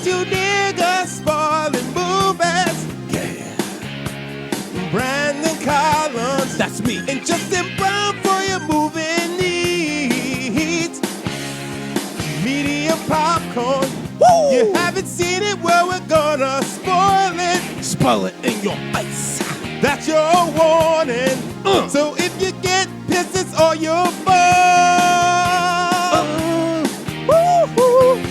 Got you niggas spoiling movies. Yeah. Brandon Collins. That's me. And Justin Brown for your movie needs. Media popcorn. Woo! You haven't seen it, well, we're gonna spoil it. Spoil it in your face. That's your warning. So if you get pissed, it's all your fault. Woo-hoo.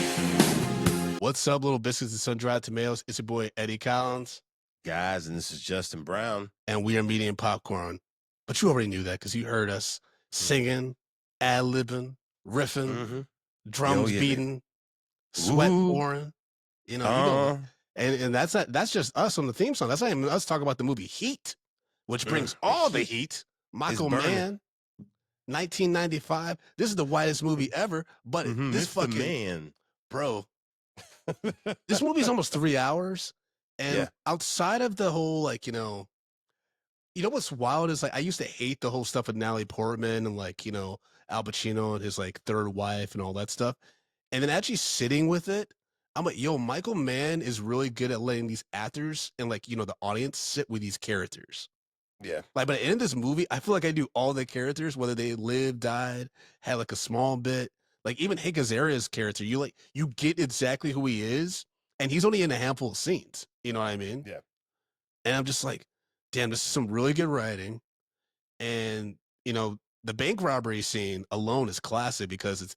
What's up, little biscuits and sun-dried tomatoes? It's your boy, Eddie Collins. Guys, and this is Justin Brown. And we are Media and Popcorn. But you already knew that because you heard us singing, ad-libbing, riffing, drums beating, sweat pouring. You know, and that's just us on the theme song. That's not even us talking about the movie Heat, which brings all the heat. Michael Mann, 1995. This is the whitest movie ever, but this fucking man, bro. This movie is almost 3 hours, and outside of the whole, like, you know what's wild is, like, I used to hate the whole stuff with Natalie Portman and, like, you know, Al Pacino and his, like, third wife and all that stuff, and then actually sitting with it, I'm like, yo, Michael Mann is really good at letting these actors and, like, you know, the audience sit with these characters. Yeah. Like, by the end of this movie, I feel like I do all the characters, whether they lived, died, had like a small bit. Like, even Hank Azaria's character, you get exactly who he is, and he's only in a handful of scenes. You know what I mean? Yeah. And I'm just like, damn, this is some really good writing. And, you know, the bank robbery scene alone is classic because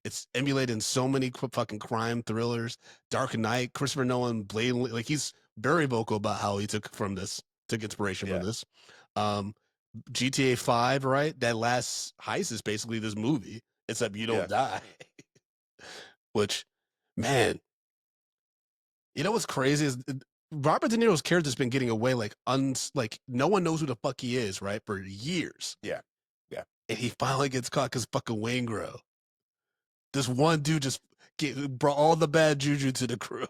it's emulated in so many fucking crime thrillers. Dark Knight, Christopher Nolan blatantly, like, he's very vocal about how he took inspiration from this. GTA 5, right? That last heist is basically this movie, except you don't die. Which, man, you know what's crazy is Robert De Niro's character's been getting away like no one knows who the fuck he is, right? For years. Yeah. Yeah. And he finally gets caught because fucking Waingro. This one dude just brought all the bad juju to the crew.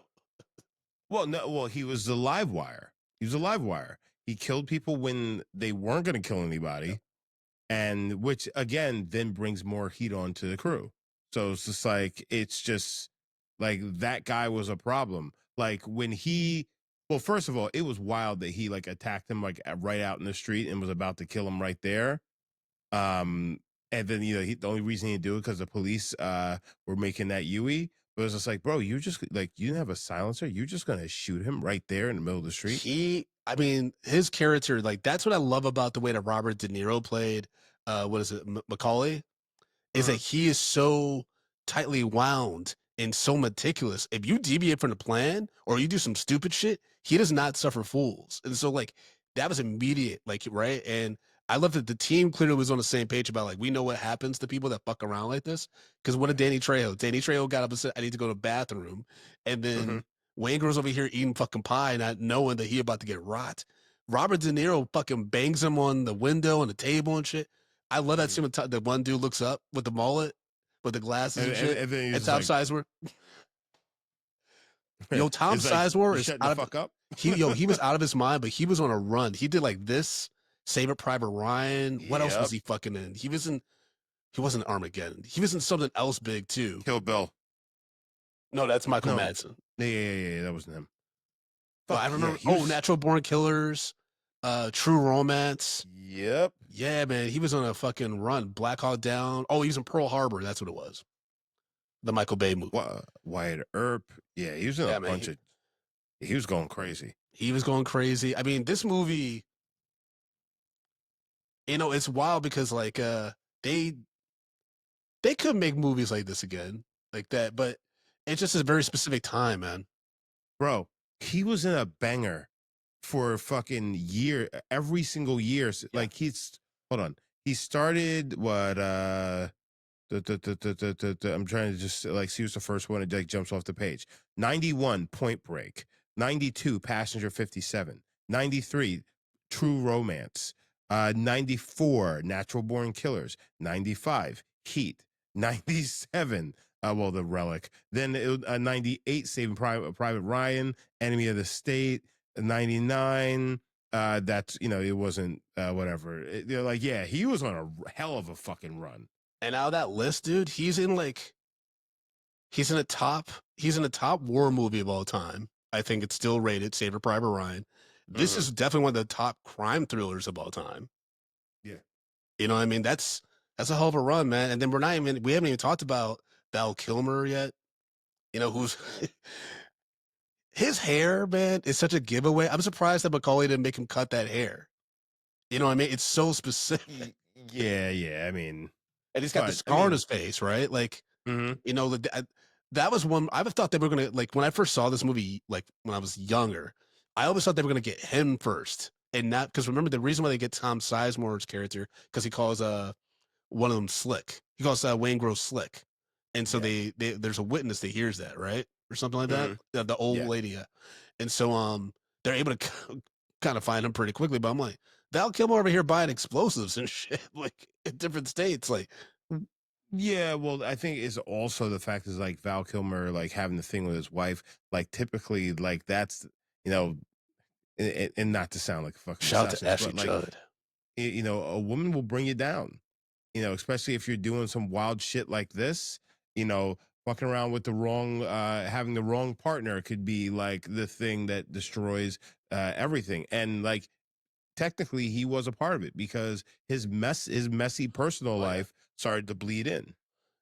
Well, he was the live wire. He was a live wire. He killed people when they weren't going to kill anybody, and which, again, then brings more heat onto the crew. So it's just like that guy was a problem. Like, when first of all, it was wild that he, like, attacked him, like, right out in the street and was about to kill him right there. And then, you know, the only reason he didn't do it because the police were making that Yui. But it was just like, bro, you just, like, you didn't have a silencer. You're just going to shoot him right there in the middle of the street. His character, like, that's what I love about the way that Robert De Niro played, Macaulay, is that he is so tightly wound and so meticulous. If you deviate from the plan or you do some stupid shit, he does not suffer fools. And so, like, that was immediate, like, right? And I love that the team clearly was on the same page about, like, we know what happens to people that fuck around like this. Because what did Danny Trejo got up and said, I need to go to the bathroom. And then Wayne Grows over here eating fucking pie, not knowing that he about to get rot. Robert De Niro fucking bangs him on the window and the table and shit. I love that scene when the one dude looks up with the mullet, with the glasses and shit. And Tom Sizemore. Yo, Tom Sizemore is out of up. He was out of his mind, but he was on a run. He did like this, Save It Private Ryan. What else was he fucking in? He wasn't Armageddon. He was in something else big too. Kill Bill. No, that's Michael Madsen. Yeah, that wasn't him. But I remember. Natural Born Killers, True Romance. Yep. Yeah, man, he was on a fucking run. Black Hawk Down. Oh, he was in Pearl Harbor. That's what it was. The Michael Bay movie. Wyatt Earp. Yeah, he was in a bunch of. He was going crazy. He was going crazy. I mean, this movie. You know, it's wild because, like, they could make movies like this again, like that, but it's just a very specific time, man. Bro, he was in a banger for a fucking year, every single year. Like, hold on. He started what? I'm trying to just, like, see who's the first one that, like, jumps off the page. 91, Point Break. 92, Passenger 57. 93, True Romance. 94, Natural Born Killers. 95, Heat. 97, The Relic. Then 98, Saving Private Ryan. Enemy of the State. 99, that's, you know, it wasn't whatever. He was on a hell of a fucking run. And out of that list, dude, he's in, like, He's in a top. He's in a top war movie of all time. I think it's still rated Saving Private Ryan. This is definitely one of the top crime thrillers of all time. Yeah. You know what I mean? That's a hell of a run, man. And then we haven't even talked about Val Kilmer yet. You know, who's his hair, man, is such a giveaway. I'm surprised that Macaulay didn't make him cut that hair. You know what I mean? It's so specific. Yeah. I mean, And he's got the but scar on his face, right? Like, mhm. you know, that was one I thought they were gonna like when I first saw this movie, like when I was younger, I always thought they were gonna get him first. And not because remember the reason why they get Tom Sizemore's character, because he calls one of them Slick. He calls Wayne Gross Slick. And so Yeah. they there's a witness that hears that, right? Or something like that. Mhm. The old Yeah. lady. And so they're able to kind of find him pretty quickly. But I'm like, Val Kilmer over here buying explosives and shit, like in different states. Like, Yeah, well, I think it's also the fact is like Val Kilmer like having the thing with his wife, like typically like that's you know, and not to sound like a fucking shout out to misogynist, Ashley but like Judd. you know, a woman will bring you down. You know, especially if you're doing some wild shit like this. You know, fucking around with the wrong, having the wrong partner could be like the thing that destroys everything. And like technically, he was a part of it because his messy personal Oh, yeah. life started to bleed in.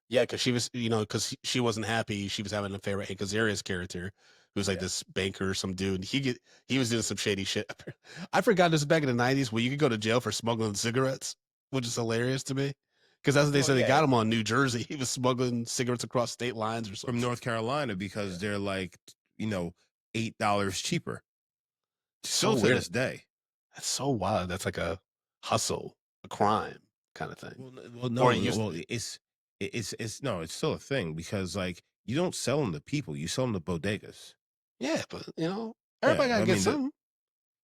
Yeah, because she was, you know, because she wasn't happy. She was having an affair with Hank Azaria's character, who was like Yeah. this banker, some dude. He was doing some shady shit. I forgot this was back in the '90s where you could go to jail for smuggling cigarettes, which is hilarious to me. Because that's what they Well, said they yeah, got him on New Jersey. He was smuggling cigarettes across state lines or from something. North Carolina because Yeah. they're like, you know, $8 cheaper. So Still to weird. this day. That's so wild. That's like a hustle, a crime kind of thing. Well, Or no, it used to well, be. it's no, it's still a thing because like you don't sell them to people, you sell them to bodegas. Yeah, but you know, everybody Yeah, gotta I get mean, something.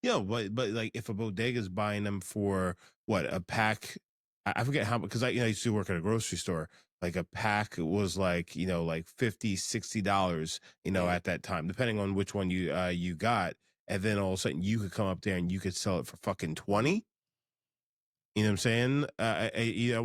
yeah, but like if a bodega's buying them for what a pack, I forget how because I used to work at a grocery store. Like a pack was like like $50-$60 Mhm. at that time, depending on which one you got, and then all of a sudden you could come up there and you could sell it for fucking 20. You know what I'm saying?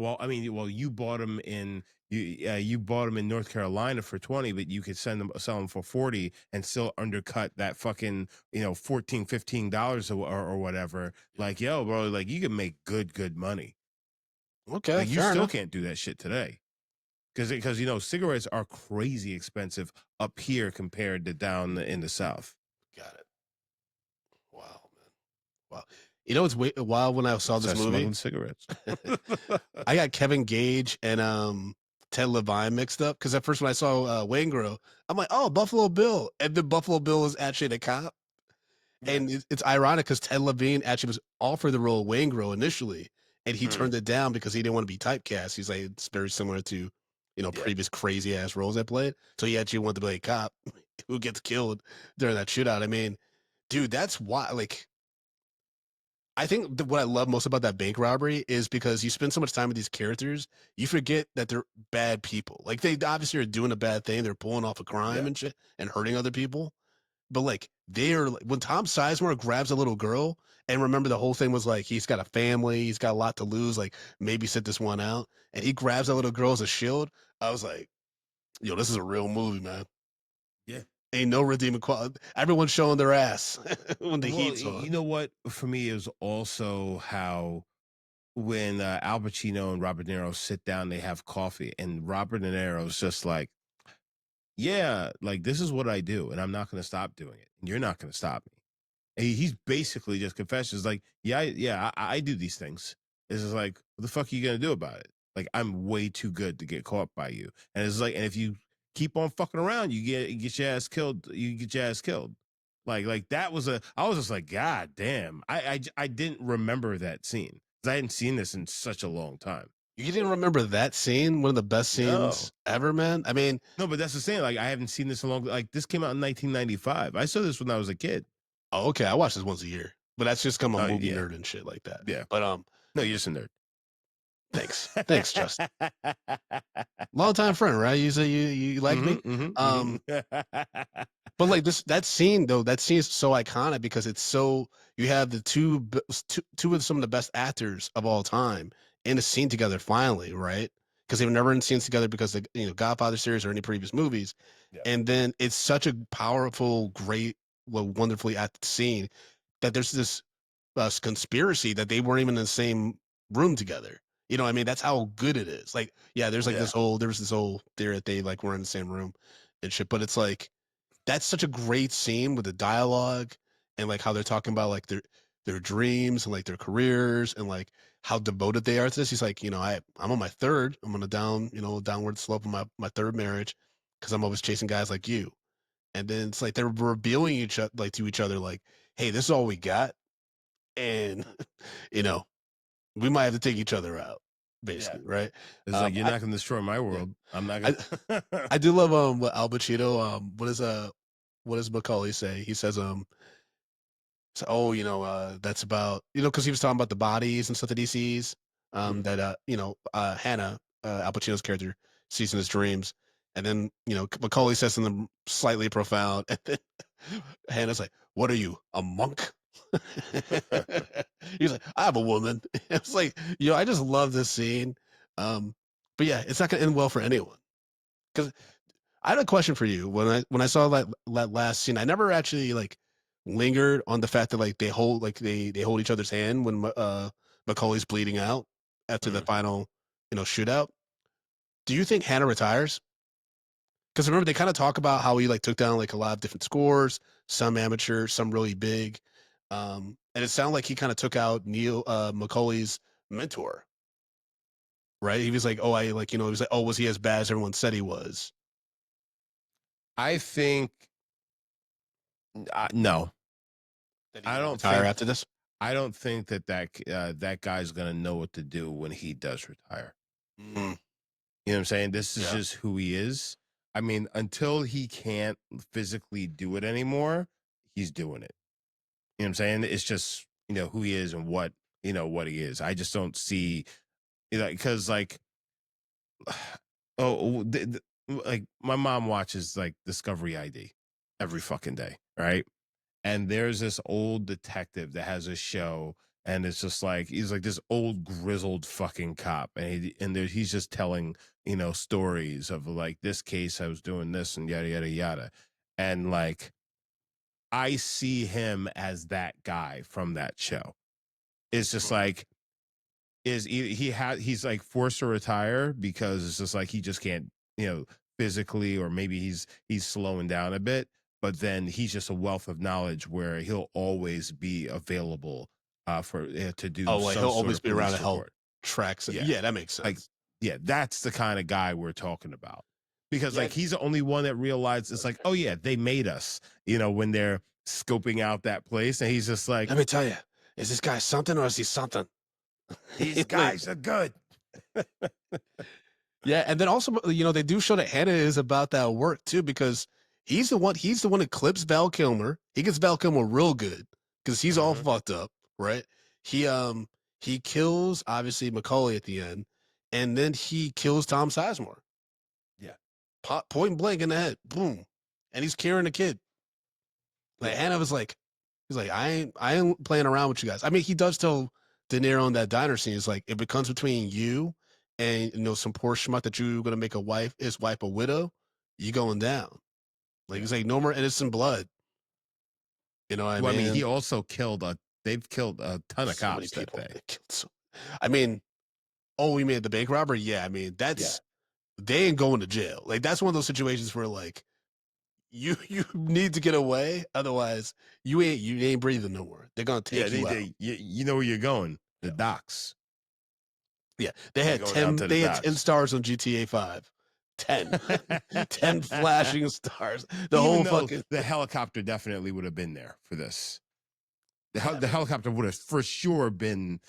Well, I mean, well, you bought them in North Carolina for 20, but you could sell them for 40 and still undercut that fucking, $14-$15 or whatever. Yeah. Like, yo, bro, like you can make good money. Okay, Like you fair still enough. can't do that shit today. Because cigarettes are crazy expensive up here compared to down in the South. Got it. Wow, man. Wow. You know, it's wild when I saw So this movie. smuggling cigarettes. I got Kevin Gage and Ted Levine mixed up because at first when I saw Waingro, I'm like, oh, Buffalo Bill, and then Buffalo Bill is actually the cop, Yeah. and it's ironic because Ted Levine actually was offered the role of Waingro initially, and he Mm. turned it down because he didn't want to be typecast. He's like, it's very similar to, Yeah. previous crazy ass roles I played, so he actually wanted to play a cop who gets killed during that shootout. I mean, dude, that's why like. I think what I love most about that bank robbery is because you spend so much time with these characters, you forget that they're bad people. Like they obviously are doing a bad thing, they're pulling off a crime Yeah. and shit and hurting other people. But like they're like when Tom Sizemore grabs a little girl, and remember the whole thing was like he's got a family, he's got a lot to lose, like maybe sit this one out, and he grabs that little girl as a shield. I was like, yo, this is a real movie, man. Yeah. Ain't no redeeming quality. Everyone's showing their ass when the Well, heat's you on. know what? For me, is also how when Al Pacino and Robert De Niro sit down, they have coffee, and Robert De Niro's just like, "Yeah, like this is what I do, and I'm not going to stop doing it, and you're not going to stop me." And he's basically just confessions, like, "I do these things." It's just like, "What the fuck are you going to do about it?" Like, I'm way too good to get caught by you, and it's like, and if you keep on fucking around, you get your ass killed. You get your ass killed. Like that was I was just like, God damn. I didn't remember that scene because I hadn't seen this in such a long time. You didn't remember that scene? One of the best No. scenes ever, man. I mean, No, but that's the same. Like I haven't seen this in a long like this came out in 1995. I saw this when I was a kid. oh, okay, I watch this once a year, but that's just come a movie Yeah. nerd and shit like that. Yeah. But No, you're just a nerd. thanks, Justin. Long time friend, right? You say you like me. But like that scene though, that scene is so iconic because it's so you have the two of some of the best actors of all time in a scene together finally, right? because they've never been scenes together because the Godfather series or any previous movies. Yeah. And then it's such a powerful, great, wonderfully acted scene that there's this conspiracy that they weren't even in the same room together. You know what I mean? That's how good it is. Like, yeah, there's like Yeah. there was this whole theory that they like were in the same room and shit. But it's like that's such a great scene with the dialogue and like how they're talking about like their dreams and like their careers and like how devoted they are to this. He's like, I'm on my third. I'm on a downward slope of my third marriage because I'm always chasing guys like you. And then it's like they're revealing each other like to each other like, hey, this is all we got, and you know we might have to take each other out, basically, right? It's like you're not gonna destroy my world. I'm not gonna. I do love what Al Pacino what does Macaulay say? He says so, that's about because he was talking about the bodies and stuff that he sees that Hannah Al Pacino's character sees in his dreams, and then Macaulay says something slightly profound, and then Hannah's like, "What are you, a monk?" He's like, "I have a woman." It's like I just love this scene, but yeah, it's not gonna end well for anyone. Because I had a question for you when I saw that last scene. I never actually like lingered on the fact that like they hold they hold each other's hand when Macaulay's bleeding out after the final shootout. Do you think Hannah retires? Because remember they kind of talk about how he like took down like a lot of different scores, some amateur, some really big, and it sounded like he kind of took out Macaulay's mentor, right? He was like, oh, he was like, oh, was he as bad as everyone said he was? I think no. I don't retire think after this. I don't think that guy's gonna know what to do when he does retire. Mm. You know what I'm saying? This is just who he is. I mean, until he can't physically do it anymore, he's doing it. You know what I'm saying? It's just who he is and what he is. I just don't see because like like my mom watches like Discovery ID every fucking day, right? And there's this old detective that has a show, and it's just like he's like this old grizzled fucking cop, and he's just telling stories of like this case I was doing this and yada yada yada, and like I see him as that guy from that show. It's just like he's like forced to retire because it's just like he just can't physically, or maybe he's slowing down a bit, but then he's just a wealth of knowledge where he'll always be available for to do Oh, like some he'll sort always of be around police to help report. tracks. Yeah. Yeah, that makes sense. Like that's the kind of guy we're talking about, because like he's the only one that realized it's like, oh yeah, they made us when they're scoping out that place, and he's just like, let me tell you, is this guy something or is he something? these guys are good. Yeah, and then also they do show that Hannah is about that work too, because he's the one that clips Val Kilmer. He gets Val Kilmer real good because he's all fucked up, right? He kills obviously Macaulay at the end, and then he kills Tom Sizemore. Yeah. Point blank in the head, boom, and he's carrying a kid. Like Hannah was like, he's like, I ain't playing around with you guys. I mean, he does tell De Niro in that diner scene, it's like, if it comes between you and some poor schmuck that you're gonna make his wife a widow, you going down. Like he's like, no more innocent blood. You know what I mean? I mean, he also they've killed a ton of cops that day. I mean, oh, we made the bank robbery. Yeah, I mean, they ain't going to jail. Like that's one of those situations where like you need to get away, otherwise you ain't breathing no more. They're gonna take you out. You know where you're going. The docks. Yeah, they had 10. They had 10 stars on GTA 5. 10, 10 flashing stars. The helicopter definitely would have been there for this. The helicopter would have for sure been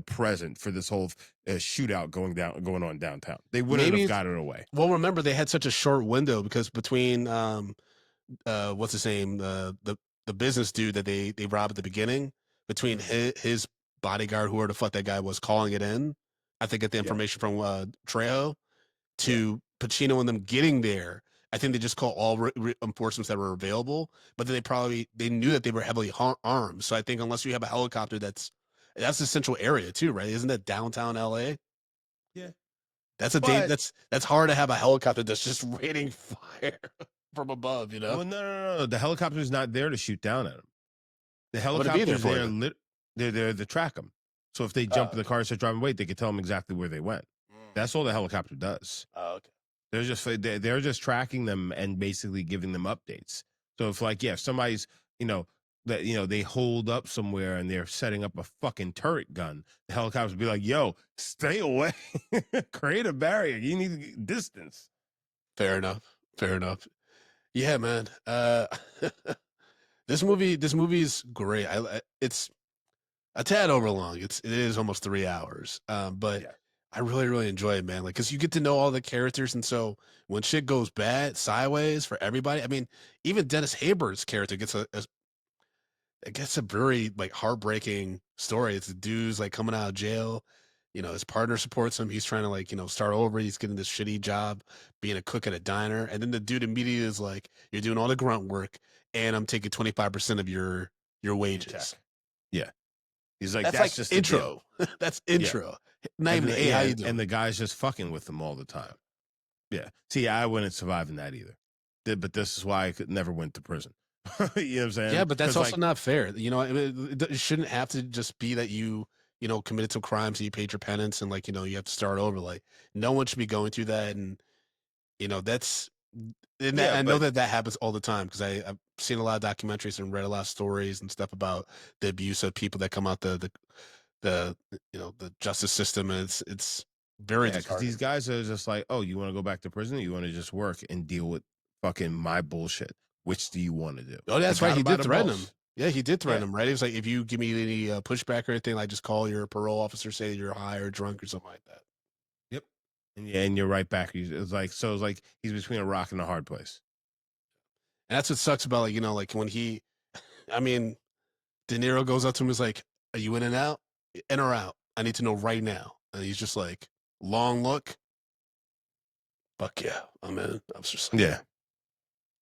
present for this whole shootout going on downtown. They wouldn't have got it away. Well, remember they had such a short window because between what's his name, the business dude that they robbed at the beginning, between his bodyguard, whoever the fuck that guy was, calling it in, I think get the information from Trejo, to Pacino and them getting there. I think they just called all reinforcements that were available, but then they knew that they were heavily armed. So I think unless you have a helicopter, that's the central area too, right? Isn't that downtown LA? Yeah. That's a But that's hard to have a helicopter that's just raining fire from above, you know? well, no. The helicopter's not there to shoot down at them. The I'm gonna be there helicopter's for there. you. They're there to track them. So if they jump in the Okay. car and start driving away, they can tell them exactly where they went. That's all the helicopter does. Oh, okay. They're just tracking them and basically giving them updates. So if like if somebody's they hold up somewhere and they're setting up a fucking turret gun, the helicopters will be like, "Yo, stay away, create a barrier. You need to get distance." Fair enough. Fair enough. Yeah, man. This movie is great. It's a tad over long. It is almost 3 hours. But Yeah. I really, really enjoy it, man. Like, cause you get to know all the characters, and so when shit goes bad, sideways for everybody. I mean, even Dennis Haysbert's character gets it gets a very like heartbreaking story. It's the dude's like coming out of jail. You know, his partner supports him. He's trying to like, start over. He's getting this shitty job being a cook at a diner. And then the dude immediately is like, you're doing all the grunt work and I'm taking 25% of your wages. Yeah. He's like, That's that's like just intro. That's intro. Not even, hey, how you doing? And the guy's just fucking with them all the time. Yeah. See, I wouldn't survive in that either. But this is why I could never went to prison. You know what I'm saying? Yeah, but that's also like, not fair. You know, it shouldn't have to just be that you committed some crimes and you paid your penance and like, you have to start over. Like, no one should be going through that. And, that's, and I know that happens all the time because I've seen a lot of documentaries and read a lot of stories and stuff about the abuse of people that come out the justice system. And it's very because these guys are just like, oh, you want to go back to prison? Or you want to just work and deal with fucking my bullshit? Which do you want to do? Oh, that's right. He did threaten him. Yeah, he did threaten Yeah. him, right? He was like, if you give me any pushback or anything, like just call your parole officer, say you're high or drunk or something like that. Yep. And you're right back. It's like he's between a rock and a hard place. And that's what sucks about like when I mean, De Niro goes up to him, is like, are you in and out? In or out? I need to know right now. And he's just like, long look. Fuck yeah, I'm in. I was just like, yeah.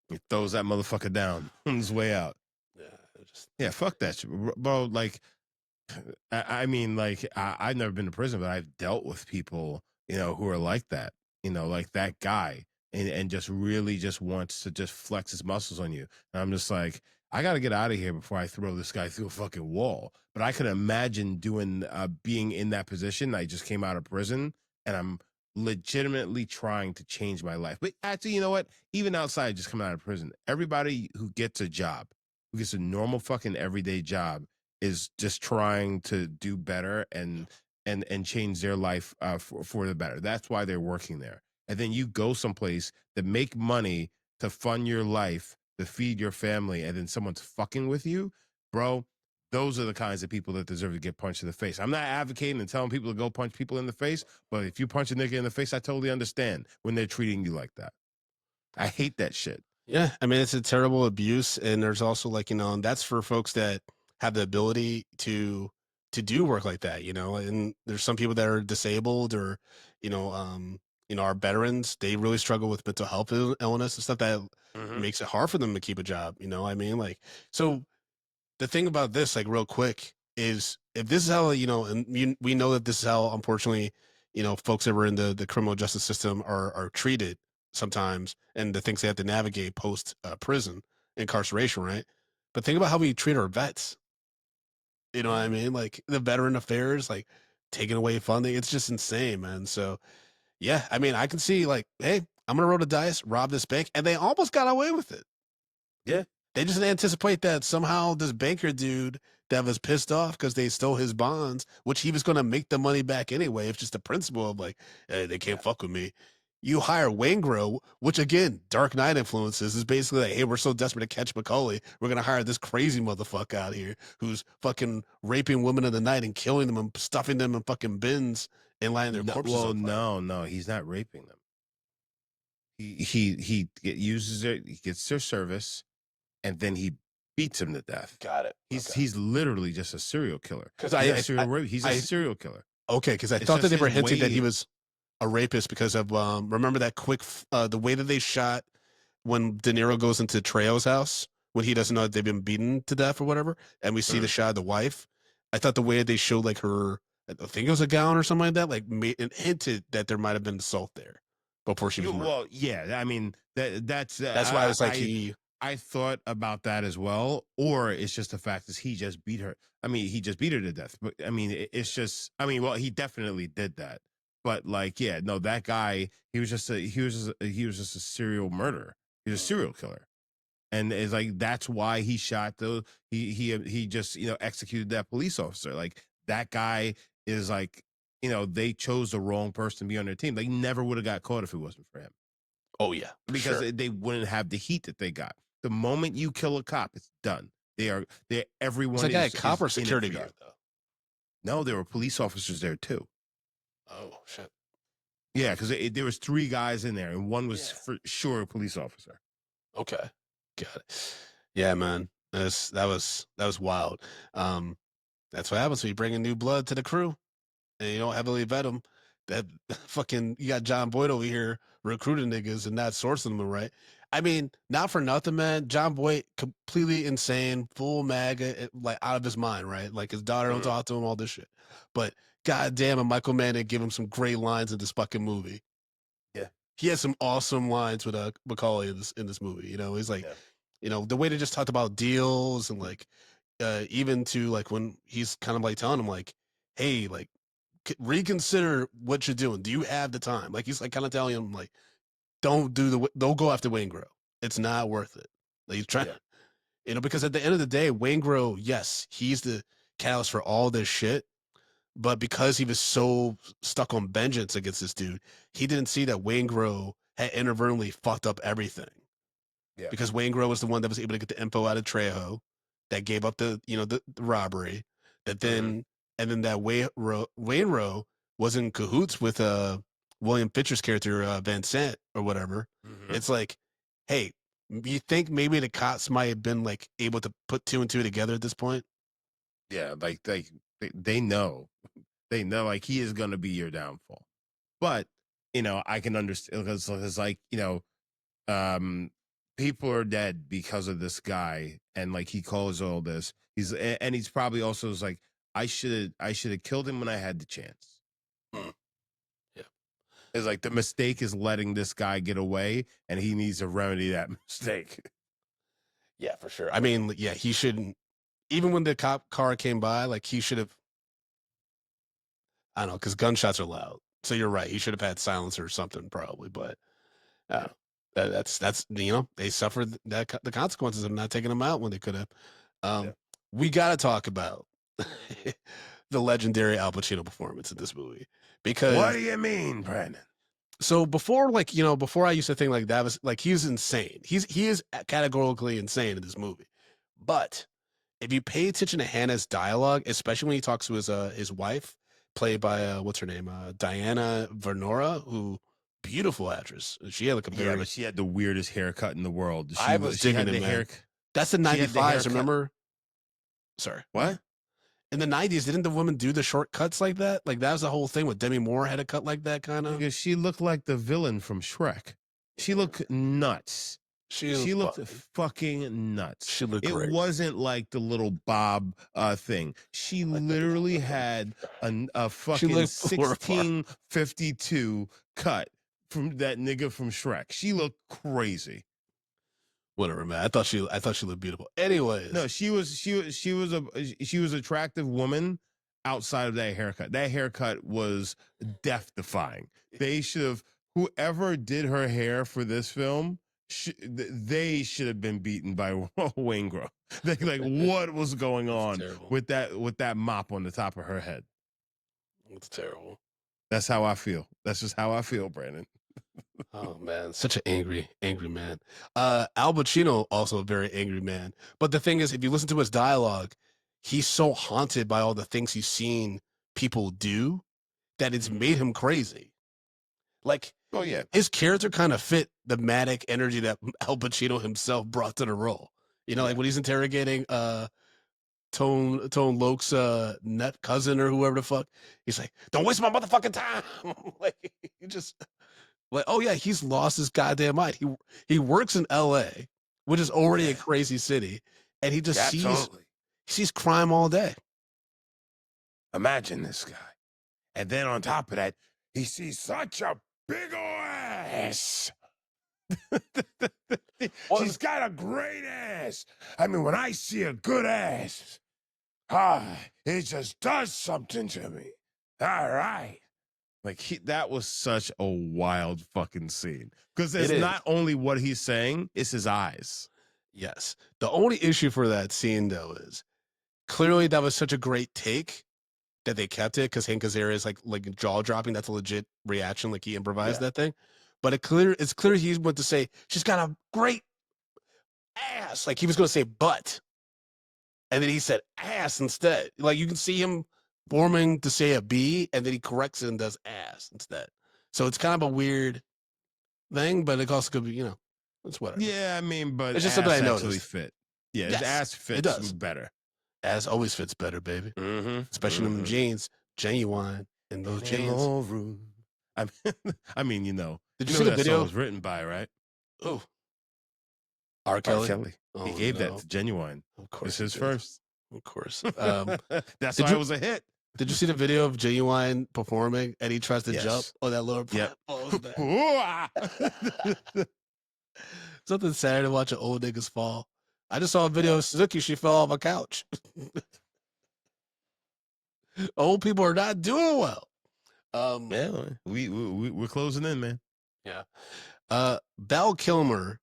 He throws that motherfucker down on his way out. Yeah, fuck that shit, bro. Like, I mean, like, I've never been to prison, but I've dealt with people, who are like that, like that guy, and just really just wants to just flex his muscles on you. And I'm just like, I got to get out of here before I throw this guy through a fucking wall. But I can imagine being in that position. I just came out of prison and I'm legitimately trying to change my life. But actually, you know what? Even outside, just coming out of prison, everybody who gets a job, who gets a normal fucking everyday job, is just trying to do better and change their life for the better. That's why they're working there. And then you go someplace that make money to fund your life, to feed your family, and then someone's fucking with you, bro. Those are the kinds of people that deserve to get punched in the face. I'm not advocating and telling people to go punch people in the face, but if you punch a nigga in the face, I totally understand when they're treating you like that. I hate that shit. Yeah, I mean, it's a terrible abuse, and there's also like and that's for folks that have the ability to do work like that, and there's some people that are disabled or are veterans. They really struggle with mental health illness and stuff that makes it hard for them to keep a job. I mean, like, so the thing about this, like, real quick, is if this is how and we know that this is how, unfortunately, folks that were in the criminal justice system are treated sometimes, and the things they have to navigate post prison incarceration, right? But think about how we treat our vets. You know what I mean? Like the veteran affairs, like taking away funding. It's just insane, man. So yeah, I mean, I can see like, hey, I'm gonna roll the dice, rob this bank, and they almost got away with it. Yeah. They just anticipate that somehow this banker dude that was pissed off because they stole his bonds, which he was going to make the money back anyway. It's just the principle of like, hey, they can't fuck with me. You hire Waingro, which again, Dark Knight influences, is basically like, hey, we're so desperate to catch Macaulay, we're going to hire this crazy motherfucker out here who's fucking raping women in the night and killing them and stuffing them in fucking bins and lighting their corpses on fire. No, he's not raping them. He uses it, he gets their service, and then he beats him to death. Got it. He's literally just a serial killer. Because he's a serial killer. Okay, because I thought that they were hinting that he was a rapist because of remember that quick the way that they shot when De Niro goes into Trejo's house when he doesn't know that they've been beaten to death or whatever, and we see the shot of the wife. I thought the way they showed like her I think it was a gown or something like that. Like made and hinted that there might have been assault there before she was murdered. Well, yeah. I mean, that's That's why I was like, I thought about that as well. Or it's just the fact is he just beat her. I mean, he just beat her to death. But I mean, it's just. I mean, well, he definitely did that. But like, yeah, no, that guy, he was just a serial murderer. He was a serial killer. And it's like that's why he shot he just executed that police officer. Like that guy is like they chose the wrong person to be on their team. They never would have got caught if it wasn't for him. oh yeah, Because sure. they wouldn't have the heat that they got. The moment you kill a cop, it's done. Everyone Was that guy a is cop or in it security for you. guard though? No, there were police officers there too. Oh shit. Yeah, because there was 3 guys in there, and one was Yeah. for sure a police officer. Okay, got it. Yeah, man, that was wild. That's what happens when you bring in new blood to the crew and you don't heavily vet them. That fucking you got John Boyd over here recruiting niggas and not sourcing them right. I mean, not for nothing, man. John Boyd completely insane, full MAGA, like out of his mind, right? Like his daughter don't talk to him, all this shit. But goddamn, and Michael Mann did give him some great lines in this fucking movie. Yeah, he has some awesome lines with Macaulay in this movie. He's like, the way they just talked about deals and like, even to like when he's kind of like telling him like, hey, like reconsider what you're doing. Do you have the time? Like he's like kind of telling him like, don't go after Waingro. It's not worth it. Like he's trying, because at the end of the day, Waingro, yes, he's the catalyst for all this shit. But because he was so stuck on vengeance against this dude, he didn't see that Waingro had inadvertently fucked up everything. yeah. Because Waingro was the one that was able to get the info out of Trejo, that gave up the robbery, that then and then that Wainwright was in cahoots with William Pitcher's character Van Sant or whatever. It's like, hey, you think maybe the cops might have been like able to put 2 and 2 together at this point? Yeah, like they know. They know like he is going to be your downfall. But, I can understand because like, people are dead because of this guy and like he calls all this. He's probably also is like I should have killed him when I had the chance. Yeah. It's like the mistake is letting this guy get away and he needs to remedy that mistake. Yeah, for sure. I mean, yeah, he shouldn't. Even when the cop car came by, like he should have. I don't know, because gunshots are loud. So you're right. He should have had silencer or something, probably. But that's they suffered the consequences of not taking them out when they could have. We got to talk about the legendary Al Pacino performance in this movie because. What do you mean, Brandon? So before, before I used to think like that was like he's insane. He is categorically insane in this movie, but if you pay attention to Hannah's dialogue, especially when he talks to his wife, played by what's her name, Diana Venora, who beautiful actress. She had like a very. But she had the weirdest haircut in the world. I was digging it, man. That's the 95s, remember? Sorry, what? In the 90s, didn't the woman do the shortcuts like that? Like that was the whole thing with Demi Moore had a cut like that, kind of. Because she looked like the villain from Shrek. She looked nuts. She looked fucking nuts. She looked great. It wasn't like the little Bob thing. She literally had a fucking 1652 cut from that nigga from Shrek. She looked crazy. Whatever, man. I thought she looked beautiful. Anyways, no, she was attractive woman outside of that haircut. That haircut was death defying. They should have whoever did her hair for this film. They should have been beaten by Waingro. Like what was going on with that mop on the top of her head? It's terrible. That's how I feel. That's just how I feel, Brandon. Oh man, such an angry man. Al Pacino also a very angry man. But the thing is, if you listen to his dialogue, he's so haunted by all the things he's seen people do that it's made him crazy. Like, oh yeah, his character kind of fit the manic energy that Al Pacino himself brought to the role. Like when he's interrogating Tone Loke's net cousin or whoever the fuck, he's like, "Don't waste my motherfucking time." Like you just. Like, oh yeah, he's lost his goddamn mind. He works in L.A., which is already a crazy city, and he just sees crime all day. Imagine this guy. And then on top of that, he sees such a big ol' ass. She's got a great ass. I mean, when I see a good ass, it just does something to me. All right. Like that was such a wild fucking scene. Because it's not only what he's saying, it's his eyes. Yes. The only issue for that scene though is clearly that was such a great take that they kept it because Hank Azaria is like jaw dropping. That's a legit reaction. Like he improvised that thing. But it's clear he went to say she's got a great ass. Like he was going to say butt, and then he said ass instead. Like you can see him forming to say a B, and then he corrects it and does ass instead. So it's kind of a weird thing, but it also could be, it's whatever. Yeah, I mean, but it's just something I actually noticed. fit. Yeah, his ass fits better. Ass always fits better, baby. Mm-hmm. Especially in them jeans, genuine in those jeans. Room. I mean, Did you see the that video? song was written by, right? Oh, R. Kelly. He gave that to Genuine. Of course, it's his first. Of course. That's why it was a hit. Did you see the video of Genuine performing and he tries to jump on that lower part? Oh, it was something sad to watch an old niggas fall. I just saw a video of Suzuki. She fell off a couch. Old people are not doing well. Yeah, we're closing in, man. Yeah. Val Kilmer,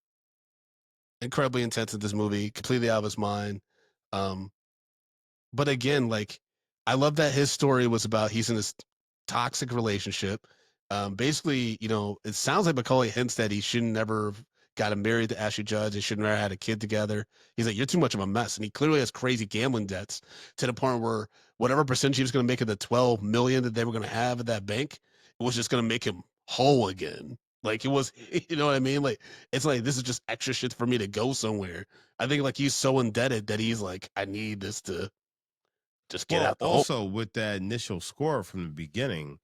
incredibly intense in this movie, completely out of his mind. But again, like, I love that his story was about he's in this toxic relationship. Basically, it sounds like Macaulay hints that he shouldn't never gotten married to Ashley Judd. They should never had a kid together. He's like, you're too much of a mess. And he clearly has crazy gambling debts to the point where whatever percentage he was going to make of the $12 million that they were going to have at that bank, it was just going to make him whole again. Like it was, you know what I mean? Like, it's like, this is just extra shit for me to go somewhere. I think like he's so indebted that he's like, I need this to just get out the hole. Also, with that initial score from the beginning,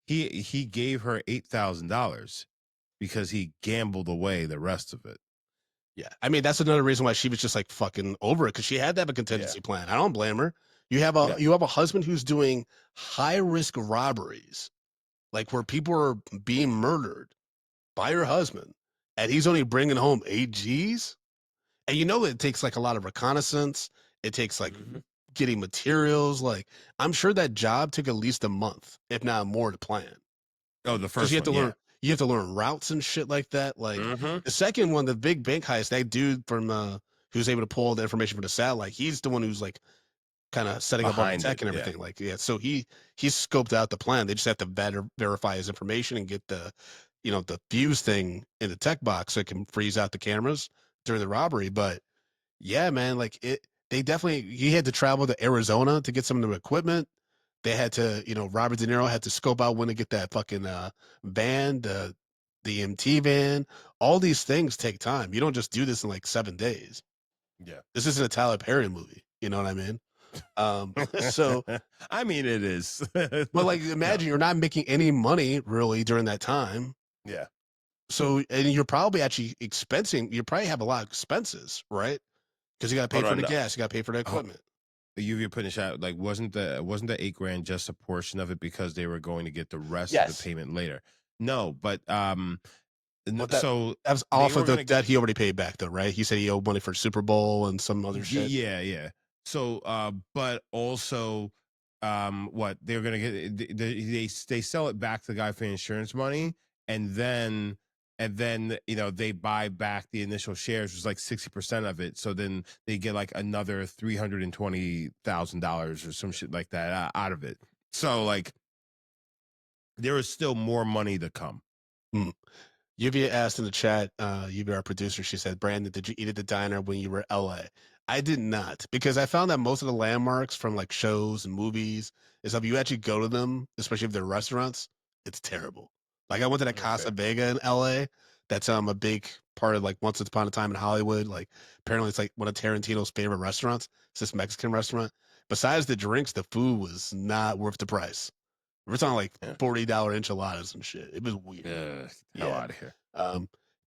he gave her $8,000 because he gambled away the rest of it. Yeah. I mean, that's another reason why she was just like fucking over it, because she had to have a contingency plan. I don't blame her. You have a husband who's doing high risk robberies, like where people are being murdered by your husband, and he's only bringing home 8 G's. And it takes like a lot of reconnaissance. It takes like getting materials. Like, I'm sure that job took at least a month, if not more, to plan. Oh, the first you have one, to learn. You have to learn routes and shit like that. Like the second one, the big bank heist, that dude from who's able to pull all the information from the satellite, he's the one who's like kind of setting up all the tech and everything. Like, so he scoped out the plan. They just have to verify his information and get the fuse thing in the tech box so it can freeze out the cameras during the robbery. But yeah, man, like he had to travel to Arizona to get some of the equipment. They had to, Robert De Niro had to scope out when to get that fucking van, the EMT van. All these things take time. You don't just do this in like 7 days. Yeah. This isn't a Tyler Perry movie. You know what I mean? So I mean, it is. But like, imagine you're not making any money really during that time. Yeah. So, and you're probably actually expensing. You probably have a lot of expenses, right? Because you got to pay for the gas, you got to pay for the equipment. You're putting a shot. Like, wasn't the $8,000 just a portion of it because they were going to get the rest of the payment later? No, but so that was off of the debt he already paid back, though, right? He said he owed money for Super Bowl and some other shit. Yeah. So, but also, what they're gonna get? They sell it back to the guy for insurance money, and then they buy back the initial shares, which is like 60% of it. So then they get like another $320,000 or some shit like that out of it. So like there is still more money to come. Lluvia asked in the chat, Lluvia, our producer, she said, Brandon, did you eat at the diner when you were in LA? I did not, because I found that most of the landmarks from like shows and movies is if you actually go to them, especially if they're restaurants, it's terrible. Like I went to that Casa Vega in LA. That's a big part of like Once Upon a Time in Hollywood. Like apparently it's like one of Tarantino's favorite restaurants. It's this Mexican restaurant. Besides the drinks, the food was not worth the price. We're talking like $40 enchiladas and shit. It was weird. Hell out of here.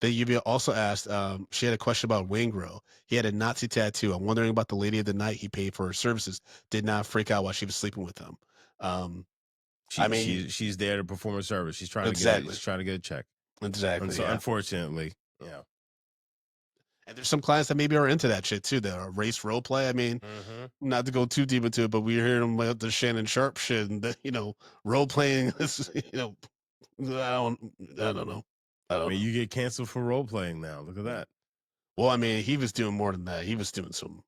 Then Lluvia also asked, she had a question about Waingro. He had a Nazi tattoo. I'm wondering about the lady of the night he paid for her services. Did not freak out while she was sleeping with him. I mean, She's there to perform a service. She's trying exactly, to get a check. And exactly, so yeah. unfortunately, you know. And there's some clients that maybe are into that shit too. The race role play. I mean, not to go too deep into it, but we hear them about the Shannon Sharp shit and the, role playing. This, I don't know. I mean, you get canceled for role playing now. Look at that. Well, I mean, he was doing more than that. He was doing some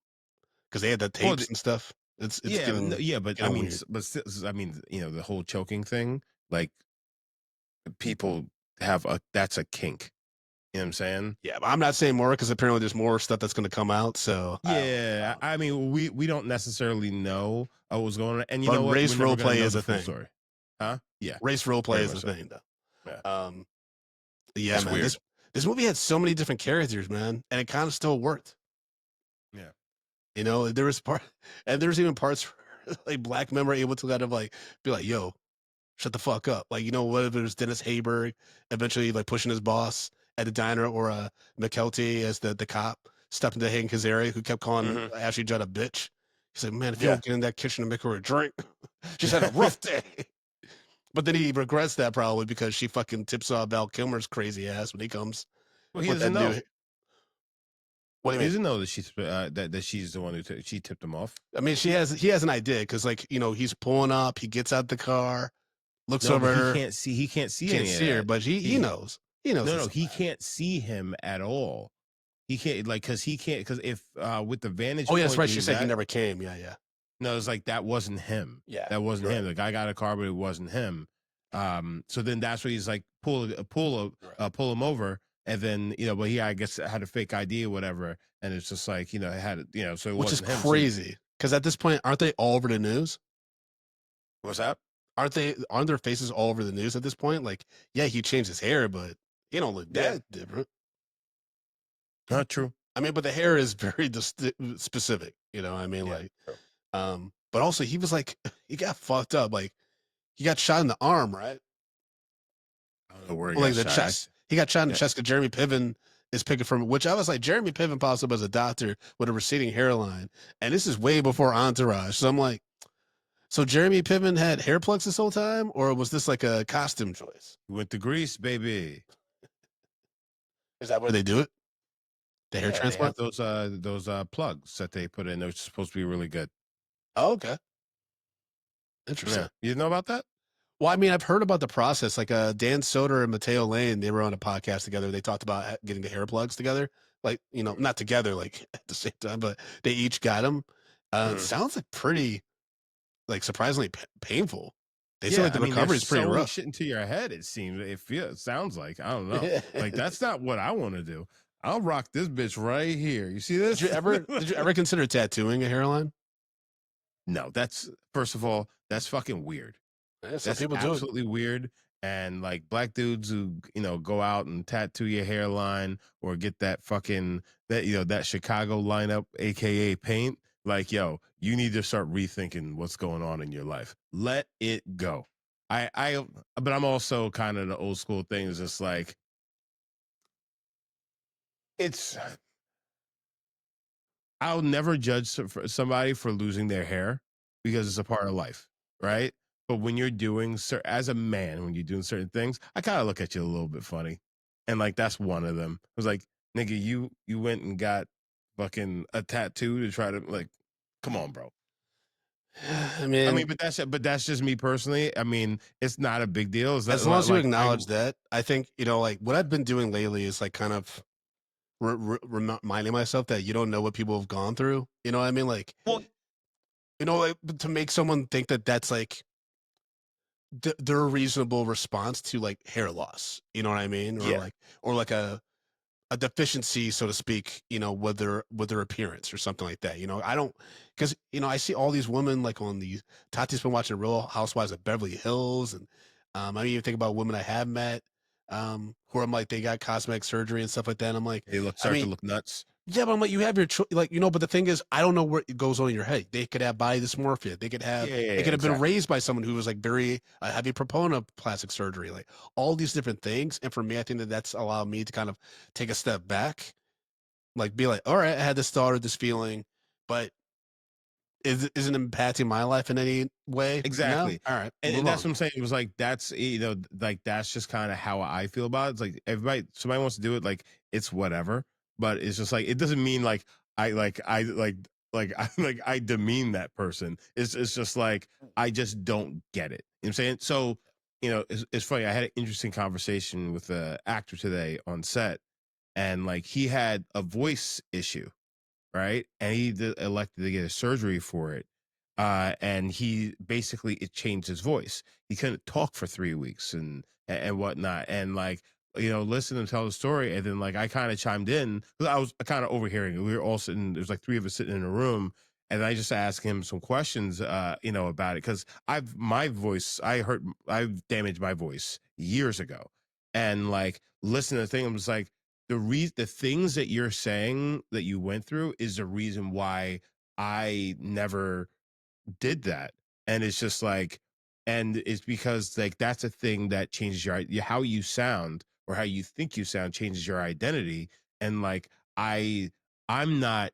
because they had the tapes and stuff. It's getting but I mean, weird. but still, I mean, the whole choking thing, like people have that's a kink. You know what I'm saying? Yeah, but I'm not saying more because apparently there's more stuff that's going to come out. So Yeah, I mean, we don't necessarily know what's going on, and you but know what? race We're never role gonna play know is the a full thing. story, huh? Yeah, Race role play very is a much so. thing, though. Yeah. Yeah, That's man. weird. This movie had so many different characters, man, and it kind of still worked. Yeah. There was and there's even parts where, like black men were able to kind of like be like, "Yo, shut the fuck up!" Like whether it was Dennis Haysbert eventually like pushing his boss at the diner, or McKelty as the cop stepped into Hank Azaria, who kept calling Ashley Judd a bitch. He's like, "Man, if you don't get in that kitchen and make her a drink, she's had a rough day." But then he regrets that probably because she fucking tips off Val Kilmer's crazy ass when he comes Well, he with that doesn't know. new. What do you He mean? doesn't know that she's the one who she tipped him off. I mean, he has an idea because he's pulling up, he gets out the car, looks No, over but at her, he can't see can't any of see her, that. but he knows. He knows. No, he can't see him at all. He can't because if with the vantage Oh, yeah, point that's right. that She he's said he at, never came. Yeah, yeah. no, it's like that wasn't him. Yeah, That wasn't you're him. right. The guy got a car, but it wasn't him. So then that's what he's like, pull him over, and then but he, I guess, had a fake ID or whatever, and it's just like it had so it Which is wasn't him. crazy because at this point, aren't they all over the news? What's that? Aren't their faces all over the news at this point? Like, yeah, he changed his hair, but he don't look that different. Not true. I mean, but the hair is very specific. I mean, like, but also he was like, he got fucked up. Like, he got shot in the arm, right? I don't know where he Well, like got the shot. chest. He got shot in the chest because Jeremy Piven is picking from, which I was like, Jeremy Piven pops up as a doctor with a receding hairline. And this is way before Entourage. So I'm like, so Jeremy Piven had hair plugs this whole time, or was this like a costume choice? He went to Greece, baby. Is that where they do it? The hair transplant? They have those plugs that they put in. They're supposed to be really good. Oh, okay. Interesting. Yeah. You know about that? Well, I mean, I've heard about the process. Like Dan Soder and Mateo Lane, they were on a podcast together. They talked about getting the hair plugs together, like not together, like at the same time, but they each got them. It sounds like pretty, like surprisingly painful. They say like the recovery is pretty rough. Shit into your head. It seems. It sounds like, I don't know. Like that's not what I want to do. I'll rock this bitch right here. You see this? Did you ever consider tattooing a hairline? No, that's, first of all, that's fucking weird. Yeah, some That's people do it. absolutely weird. And like black dudes who go out and tattoo your hairline or get that fucking that Chicago lineup, aka paint. Like, yo, you need to start rethinking what's going on in your life. Let it go. But I'm also kind of the old school thing. Is just like, I'll never judge somebody for losing their hair because it's a part of life, right? But when you're doing, as a man, when you're doing certain things, I kind of look at you a little bit funny, and like that's one of them. I was like, nigga, you went and got fucking a tattoo to try to, like, come on, bro. I mean, but that's just me personally. I mean, it's not a big deal. As long as you acknowledge that, I think like what I've been doing lately is like kind of reminding myself that you don't know what people have gone through. You know what I mean? Like, like, to make someone think that that's like their reasonable response to like hair loss. You know what I mean? Or like a deficiency, so to speak, with their appearance or something like that. I don't, because I see all these women like on these. Tati's been watching Real Housewives of Beverly Hills, and I even think about women I have met, who I'm like they got cosmetic surgery and stuff like that. And I'm like, they start to look nuts. Yeah, but I'm like, you have your but the thing is, I don't know what goes on in your head. They could have body dysmorphia. They could have, they could have been raised by someone who was like very heavy proponent of plastic surgery, like all these different things. And for me, I think that's allowed me to kind of take a step back, like be like, all right, I had this thought or this feeling, but isn't impacting my life in any way. No, Exactly. all right, And, move that's on. what I'm saying. It was like that's like that's just kind of how I feel about it. It's like somebody wants to do it, like it's whatever. But it's just like it doesn't mean like I demean that person. It's just like I just don't get it. You know what I'm saying? So it's funny. I had an interesting conversation with an actor today on set, and like he had a voice issue, right? And he elected to get a surgery for it. And he basically it changed his voice. He couldn't talk for 3 weeks and whatnot. And like listen and tell the story. And then like I kind of chimed in because I was kind of overhearing it. We were all sitting. There's like three of us sitting in a room. And I just asked him some questions, about it because I've damaged my voice years ago, and like listen to the thing. I was like, the things that you're saying that you went through is the reason why I never did that. And it's just like, and it's because like that's a thing that changes how you sound or how you think you sound changes your identity. And like I I'm not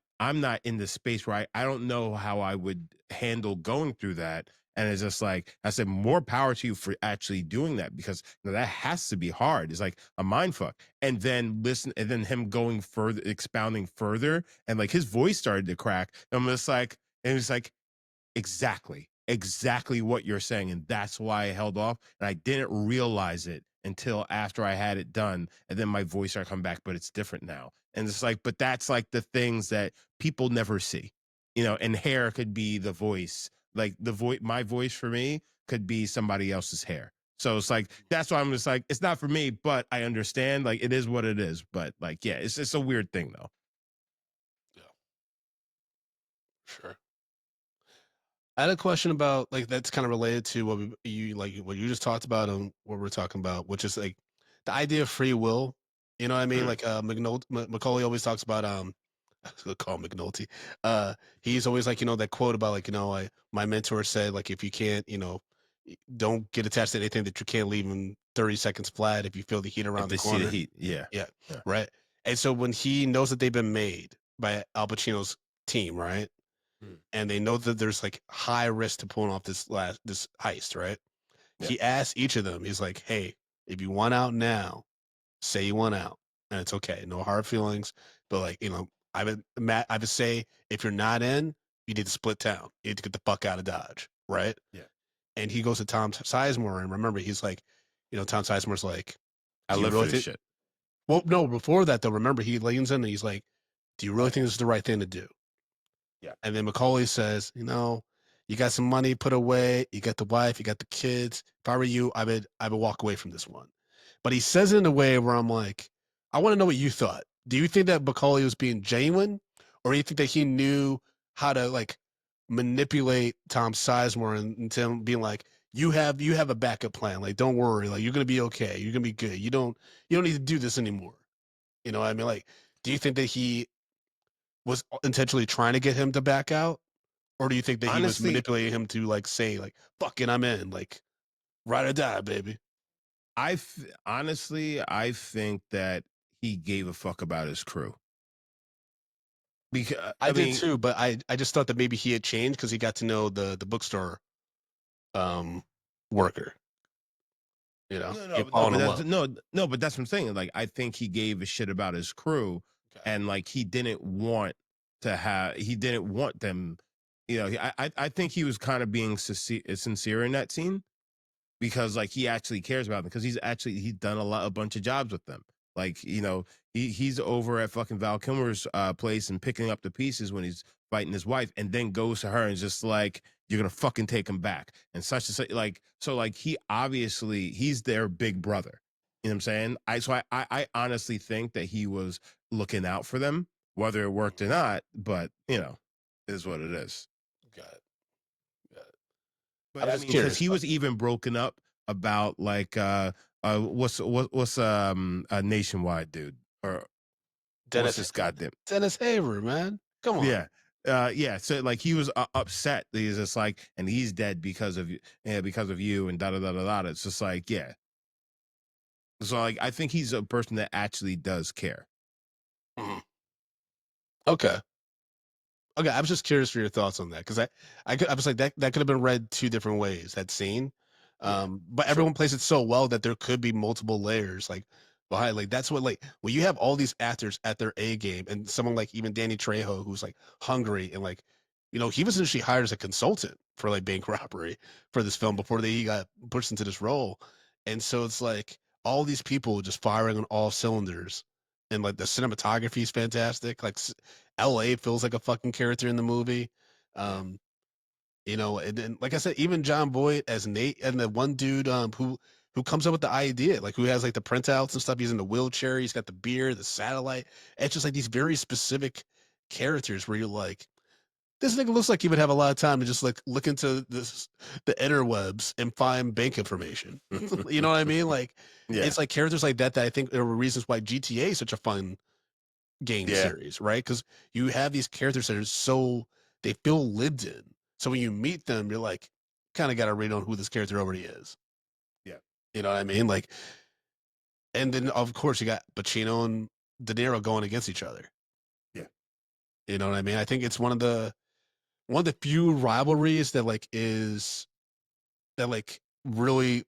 in the space where I don't know how I would handle going through that. And it's just like I said, more power to you for actually doing that because that has to be hard. It's like a mind fuck. And then listen, and then him going further, expounding further, and like his voice started to crack. And I'm just like, and it's like, exactly what you're saying. And that's why I held off. And I didn't realize it until after I had it done. And then my voice started coming back, but it's different now. And it's like, but that's like the things that people never see, and hair could be the voice. Like my voice for me could be somebody else's hair. So it's like, that's why I'm just like, it's not for me, but I understand. Like, it is what it is. But like, yeah, it's a weird thing though. Yeah, sure. I had a question about like that's kind of related to what you just talked about and what we're talking about, which is like the idea of free will. You know what I mean? Mm. Like Macaulay always talks about I was gonna call him McNulty. He's always like that quote about like my mentor said like if you can't don't get attached to anything that you can't leave in 30 seconds flat if you feel the heat If around the they see the corner. heat, yeah. Yeah, Yeah. right. And so when he knows that they've been made by Al Pacino's team, right? Mm. And they know that there's like high risk to pulling off this heist, right? Yeah. He asks each of them, he's like, "Hey, if you want out now, say you want out, and it's okay, no hard feelings." But like, I would say if you're not in, you need to split town. You need to get the fuck out of Dodge, right? Yeah. And he goes to Tom Sizemore, and remember, he's like, Tom Sizemore's like, I "Do you live for really this think?" shit. Well, no, before that though, remember he leans in and he's like, "Do you really Oh, think this is the right thing to do?" yeah. And then Macaulay says, you got some money put away, you got the wife, you got the kids. If I were you, I would walk away from this one. But he says it in a way where I'm like, I want to know what you thought. Do you think that Macaulay was being genuine, or do you think that he knew how to like manipulate Tom Sizemore and him being like, you have a backup plan. Like, don't worry, like you're gonna be okay. You're gonna be good. You don't need to do this anymore. You know what I mean? Like, do you think that he was intentionally trying to get him to back out? Or do you think that he was Honestly, manipulating him to like say like "fuck it, I'm in," like ride or die, baby? I think that he gave a fuck about his crew. Because I did too, but I just thought that maybe he had changed because he got to know the bookstore um worker. no, He had no, no, fallen but in that's love. no, but that's what I'm saying. Like, I think he gave a shit about his crew, Okay. and like he didn't want them. I think he was kind of being sincere in that scene because like he actually cares about them because he's done a bunch of jobs with them. Like he's over at fucking Val Kilmer's place and picking up the pieces when he's fighting his wife, and then goes to her and just like you're gonna fucking take him back and such and such. Like so, like he's their big brother. You know what I'm saying? I honestly think that he was looking out for them, whether it worked or not. But it is what it is. Got it. Got it. But I'm I just mean, because curious he about was even broken up about like what's a nationwide dude or what's Dennis this goddamn Dennis Haver, man. Come on. yeah. Yeah, so like he was upset. He's just like, and he's dead because of you, because of you, and da da da da da. It's just like, yeah. So like, I think he's a person that actually does care. Mhm. Okay. Okay, I was just curious for your thoughts on that because I was like that could have been read two different ways, that scene. Yeah, But sure. everyone plays it so well that there could be multiple layers like behind. Like that's what like when you have all these actors at their A game and someone like even Danny Trejo who's like hungry and like he was initially hired as a consultant for like bank robbery for this film before he got pushed into this role, and so it's like all these people just firing on all cylinders, and like the cinematography is fantastic. Like LA feels like a fucking character in the movie. Yeah. Um, and then like I said, even John Boyd as Nate and the one dude who comes up with the idea, like who has like the printouts and stuff. He's in the wheelchair, he's got the beer, the satellite. It's just like these very specific characters where you're like, this nigga looks like he would have a lot of time to just like look into the interwebs and find bank information. You know what I mean? Like Yeah. it's like characters like that I think are reasons why GTA is such a fun game Yeah. series, right? Because you have these characters that are they feel lived in. So when you meet them, you're like, kind of got to read on who this character already is. Yeah. You know what I mean? Like, and then of course you got Pacino and De Niro going against each other. Yeah. You know what I mean? I think it's one of the few rivalries that like really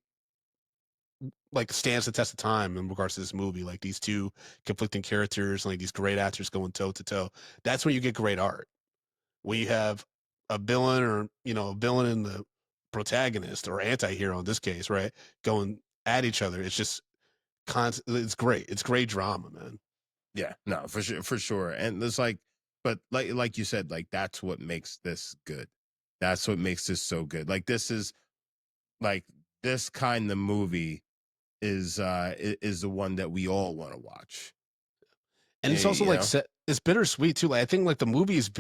like stands the test of time in regards to this movie. Like these two conflicting characters, like these great actors going toe to toe. That's when you get great art. When you have a villain or a villain and the protagonist or anti-hero in this case, right, going at each other, it's just it's great. It's great drama, man. Yeah. No, for sure. And it's like, but like you said, like that's what makes this good. That's what makes this so good. Like this is like this kind of movie is the one that we all want to watch. And it's also You like know? it's bittersweet too. Like I think like the movie is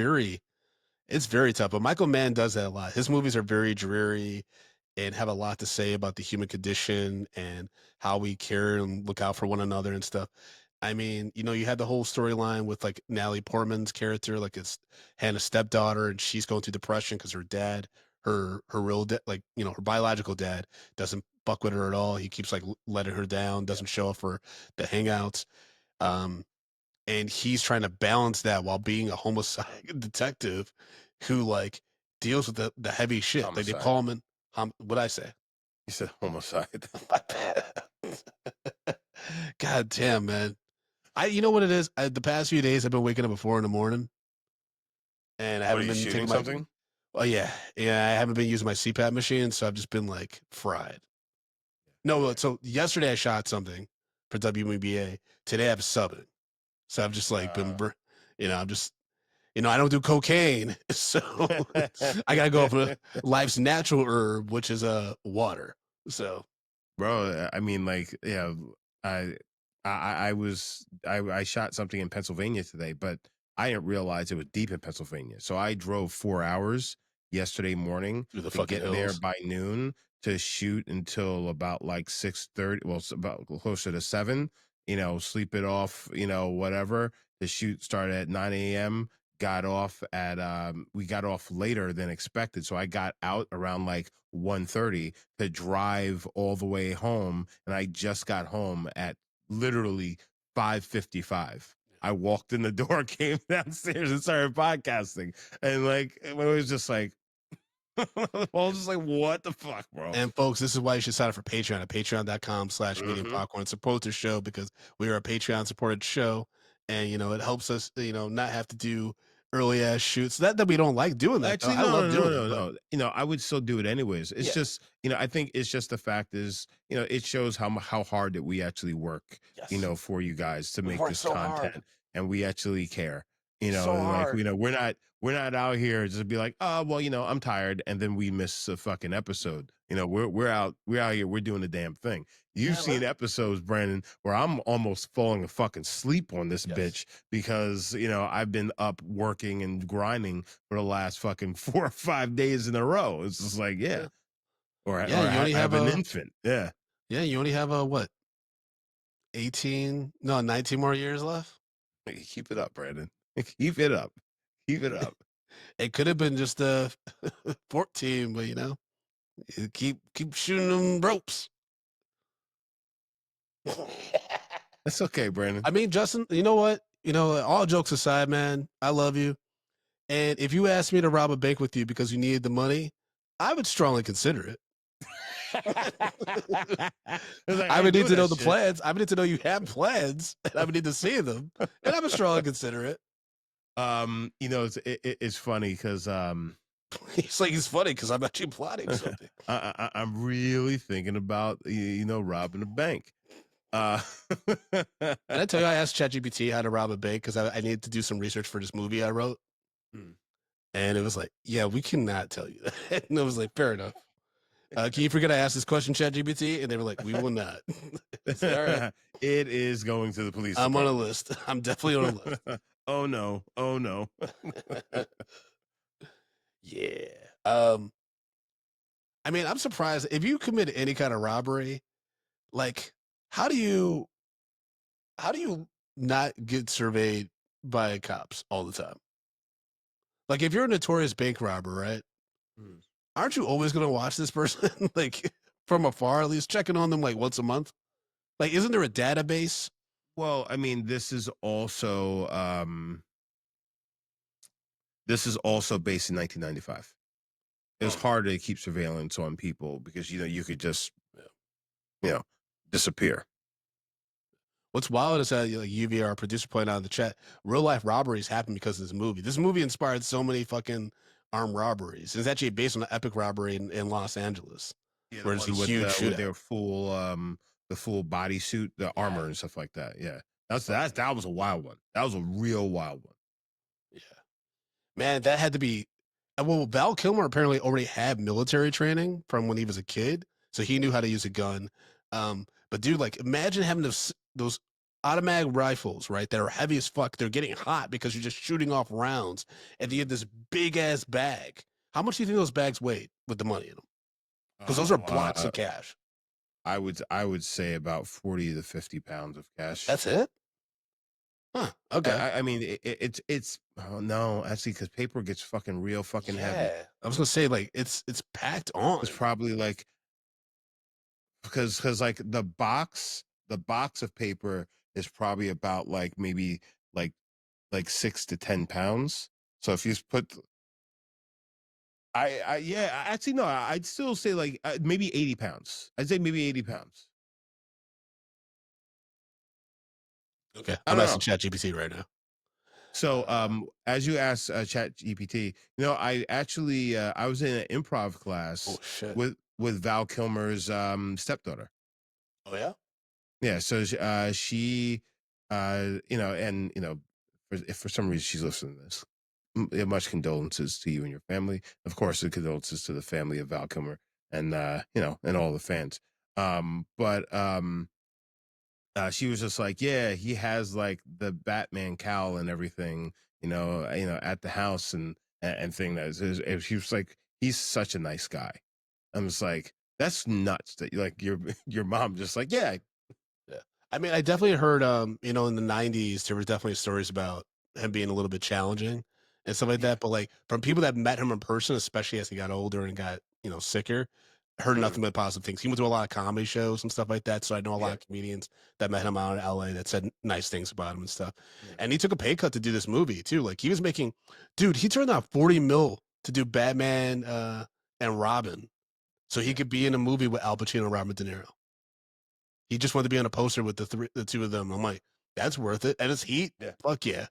it's very tough, but Michael Mann does that a lot. His movies are very dreary and have a lot to say about the human condition and how we care and look out for one another and stuff. I mean, you had the whole storyline with like Natalie Portman's character, like it's Hannah's stepdaughter, and she's going through depression because her dad, her real dad, like her biological dad, doesn't fuck with her at all. He keeps like letting her down, Yeah. doesn't show up for the hangouts. Um, and he's trying to balance that while being a homicide detective who like deals with the heavy shit. Like they Homicide. call him in what I say. You said homicide. My bad. God damn, man. You know what it is? The past few days I've been waking up at 4 in the morning and I What are haven't you been shooting taking my something? oh yeah, I haven't been using my CPAP machine, so I've just been like fried. No, so yesterday I shot something for WMBA. Today I'm subbing. So I've just like been I'm just I don't do cocaine, so I gotta go for life's natural herb, which is water. So, Bro, I mean, like, yeah, I, I shot something in Pennsylvania today, but I didn't realize it was deep in Pennsylvania. So I drove 4 hours yesterday morning through the to fucking get there hills. by noon to shoot until about like 6:30. Well, it's about closer to 7. Sleep it off. Whatever. The shoot started at 9 a.m. Got off at we got off later than expected, so I got out around like 1:30 to drive all the way home, and I just got home at literally 5:55. I walked in the door, came downstairs, and started podcasting, and like it was just like, I was just like, what the fuck, bro? And folks, this is why you should sign up for Patreon at patreon.com/medium Mm-hmm. popcorn. Support the show because we are a Patreon supported show. And it helps us, not have to do early ass shoots. That we don't like doing that though. Actually, I no, love no, no, doing it, no, but no. I would still do it anyways. It's yeah. just, I think it's just the fact is, it shows how hard that we actually work, Yes. for you guys to We make work this so hard. content, and we actually care. So And like, hard. we're not out here just be like, oh well, I'm tired, and then we miss a fucking episode. We're out here, we're doing the damn thing. You've Yeah, seen man. episodes, Brandon, where I'm almost falling a fucking sleep on this Yes. bitch because I've been up working and grinding for the last fucking 4 or 5 days in a row. It's just like, yeah. Or Yeah, you I only have have an a infant. Yeah. you only have a what? 19 more years left. Keep it up, Brandon. Keep it up. Keep it up. It could have been just 14, but you keep shooting them ropes. That's okay, Brandon. I mean, Justin, you know what? All jokes aside, man, I love you. And if you asked me to rob a bank with you because you needed the money, I would strongly consider it. I would need to know the plans. I would need to know you have plans, and I would need to see them, and I would strongly consider it. It's funny because He's like, it's funny because I'm actually plotting something. I'm really thinking about robbing a bank. Did I tell you I asked ChatGPT how to rob a bank because I needed to do some research for this movie I wrote, and it was like, yeah, we cannot tell you that. And I was like, fair enough. Can you forget I asked this question, ChatGPT? And they were like, we will not. All right. It is going to the police. I'm on a list. I'm definitely on a list. Oh no. Yeah. I mean, I'm surprised if you commit any kind of robbery, like how do you not get surveyed by cops all the time? Like if you're a notorious bank robber, right? Aren't you always going to watch this person like from afar, at least checking on them like once a month? Like, isn't there a database? Well, I mean, this is also based in 1995. It was harder to keep surveillance on people because you could just disappear. What's wild is that like UV, our producer, pointed out in the chat, real life robberies happen because of this movie. This movie inspired so many fucking armed robberies. It's actually based on an epic robbery in Los Angeles. Yeah, where it's a huge shootout. With their full the full bodysuit, the armor and stuff like that. Yeah. That was a wild one. That was a real wild one. Yeah. Man, that had to be well, Val Kilmer apparently already had military training from when he was a kid, so he knew how to use a gun. But dude, like imagine having those automatic rifles, right? That are heavy as fuck. They're getting hot because you're just shooting off rounds, and you have this big ass bag. How much do you think those bags weighed with the money in them? Because those are blocks of cash. I would say about 40 to 50 pounds of cash. That's it? Huh. Okay. I mean, it's oh no, actually, because paper gets fucking real fucking heavy. I was gonna say like it's packed on. It's probably like because like the box of paper is probably about like maybe like 6 to 10 pounds. So if you put actually no, I'd still say like maybe 80 pounds. I'd say maybe 80 pounds. Okay, I'm asking ChatGPT right now. So, as you asked ChatGPT, I actually I was in an improv class with Val Kilmer's stepdaughter. Oh yeah, yeah. So she, if for some reason she's listening to this, much condolences to you and your family. Of course, the condolences to the family of Val Kilmer and and all the fans. She was just like, yeah, he has like the Batman cowl and everything, at the house and thing. She was like, he's such a nice guy. I'm just like, that's nuts that like your mom just like, yeah. I mean, I definitely heard, in the '90s, there was definitely stories about him being a little bit challenging and stuff like that. But like from people that met him in person, especially as he got older and got sicker, heard nothing but positive things. He went to a lot of comedy shows and stuff like that. So I know a lot of comedians that met him out in LA that said nice things about him and stuff. Yeah. And he took a pay cut to do this movie too. Like he was making, dude, he turned out 40 mil to do Batman and Robin. So he could be in a movie with Al Pacino and Robert De Niro. He just wanted to be on a poster with the two of them. I'm like, that's worth it. And it's Heat. Yeah. Fuck yeah.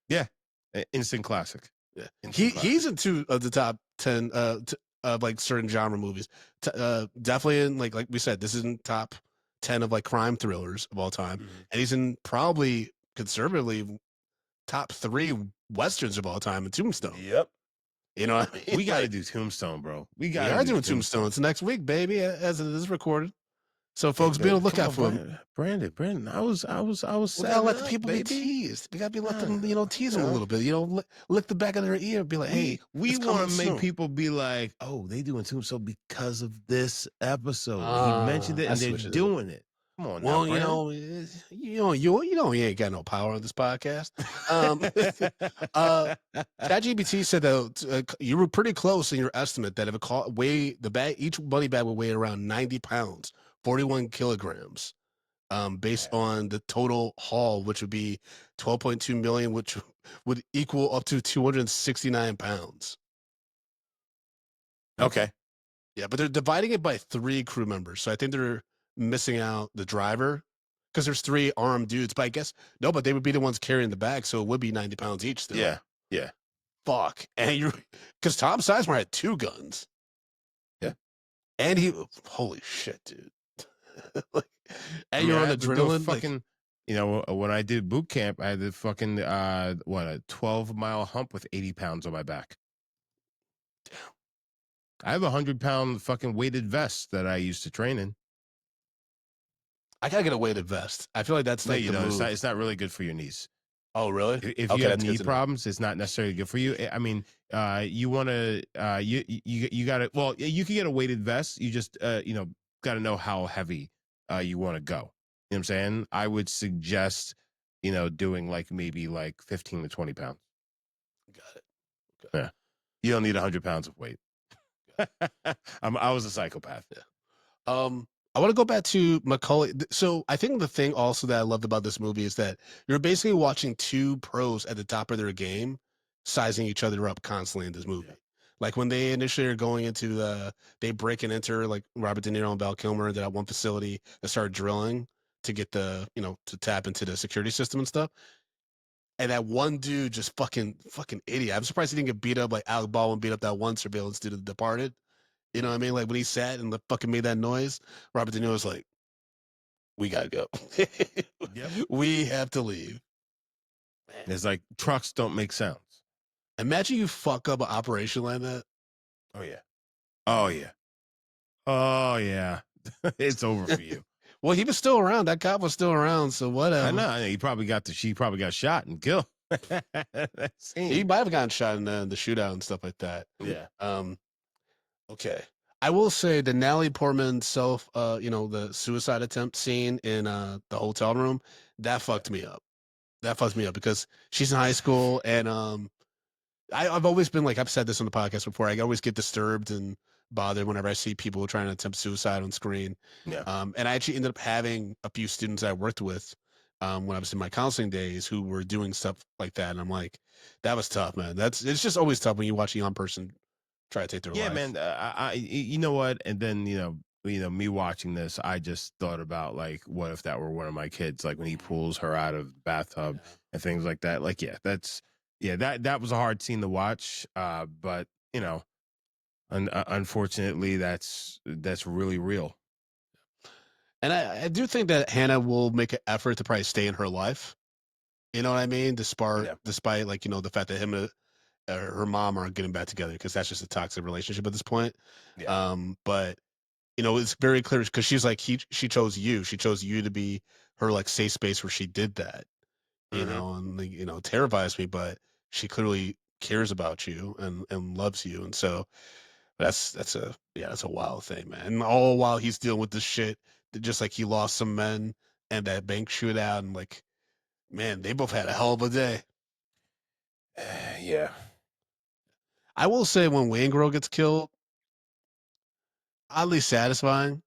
Yeah. Instant classic. Yeah. He's in 2 of the top 10 of like certain genre movies. Definitely in like we said, this isn't top 10 of like crime thrillers of all time. Mm-hmm. And he's in probably conservatively top 3 westerns of all time in Tombstone. Yep. You know what I mean? We got to do Tombstone, bro. We are doing Tombstone. It's next week, baby, as it is recorded. So, folks, be on the lookout for him. Brandon, I was. We gotta let the people be teased. We gotta let them, tease them a little bit. Lick the back of their ear, and be like, "Hey, we want to make people be like, oh, they doing Tombstone because of this episode. He mentioned it, and they're doing it. Come on, well, now, you ain't got no power on this podcast. ChatGPT said that you were pretty close in your estimate that if each money bag would weigh around 90 pounds, 41 kilograms. based on the total haul, which would be 12.2 million, which would equal up to 269 pounds. Okay. Yeah, but they're dividing it by 3 crew members. So I think they're missing out the driver because there's 3 armed dudes. But I guess no, but they would be the ones carrying the bag, so it would be 90 pounds each still. Yeah. Yeah. Fuck. And you're because Tom Sizemore had 2 guns. Yeah. And holy shit, dude. Like, and I mean, you're I on had to do a adrenaline. Like, fucking, you know, when I did boot camp, I had the fucking a 12-mile hump with 80 pounds on my back. I have a 100-pound fucking weighted vest that I used to train in. I gotta get a weighted vest. I feel like that's like you the know, move. it's not really good for your knees. Oh, really? If Okay, you have that's knee good to know. problems, it's not necessarily good for you. I mean, you want to, you got to, well, you can get a weighted vest. You just, you know, got to know how heavy you want to go. You know what I'm saying? I would suggest, you know, doing like maybe like 15 to 20 pounds. Got it. Okay. Yeah. You don't need 100 pounds of weight. I was a psychopath. Yeah. I want to go back to Macaulay. So I think the thing also that I loved about this movie is that you're basically watching 2 pros at the top of their game, sizing each other up constantly in this movie. Yeah. Like when they initially are going into they break and enter like Robert De Niro and Val Kilmer that one facility that start drilling to get to tap into the security system and stuff. And that one dude just fucking idiot. I'm surprised he didn't get beat up like Alec Baldwin beat up that one surveillance dude that departed. You know what I mean? Like when he sat and fucking made that noise, Robert De Niro was like, "We gotta go. Yep. We have to leave." Man. It's like trucks don't make sounds. Imagine you fuck up an operation like that. Oh yeah. Oh yeah. Oh yeah. It's over for you. Well, he was still around. That cop was still around. So whatever. I know. He probably got shot and killed. He might have gotten shot in the shootout and stuff like that. Yeah. Okay. I will say the Natalie Portman the suicide attempt scene in the hotel room, that fucked me up. That fucks me up because she's in high school and I've always been like, I've said this on the podcast before, I always get disturbed and bothered whenever I see people trying to attempt suicide on screen. Yeah. And I actually ended up having a few students I worked with when I was in my counseling days who were doing stuff like that. And I'm like, that was tough, man. It's just always tough when you watch a young person try to take their life. Yeah, man. You know what? And then, you know, me watching this, I just thought about like, what if that were one of my kids? Like when he pulls her out of the bathtub and things like that. Like, that was a hard scene to watch. But you know, unfortunately, that's really real. And I do think that Hannah will make an effort to probably stay in her life. You know what I mean? Despite like, the fact that him and her mom aren't getting back together because that's just a toxic relationship at this point. Yeah. But it's very clear because she's like, she chose you. She chose you to be her like safe space where she did that, and it terrifies me, but she clearly cares about you and loves you. And so that's a wild thing, man. And all while he's dealing with this shit, just like he lost some men and that bank shootout, and like, man, they both had a hell of a day. Yeah. I will say when Wayne Girl gets killed, oddly satisfying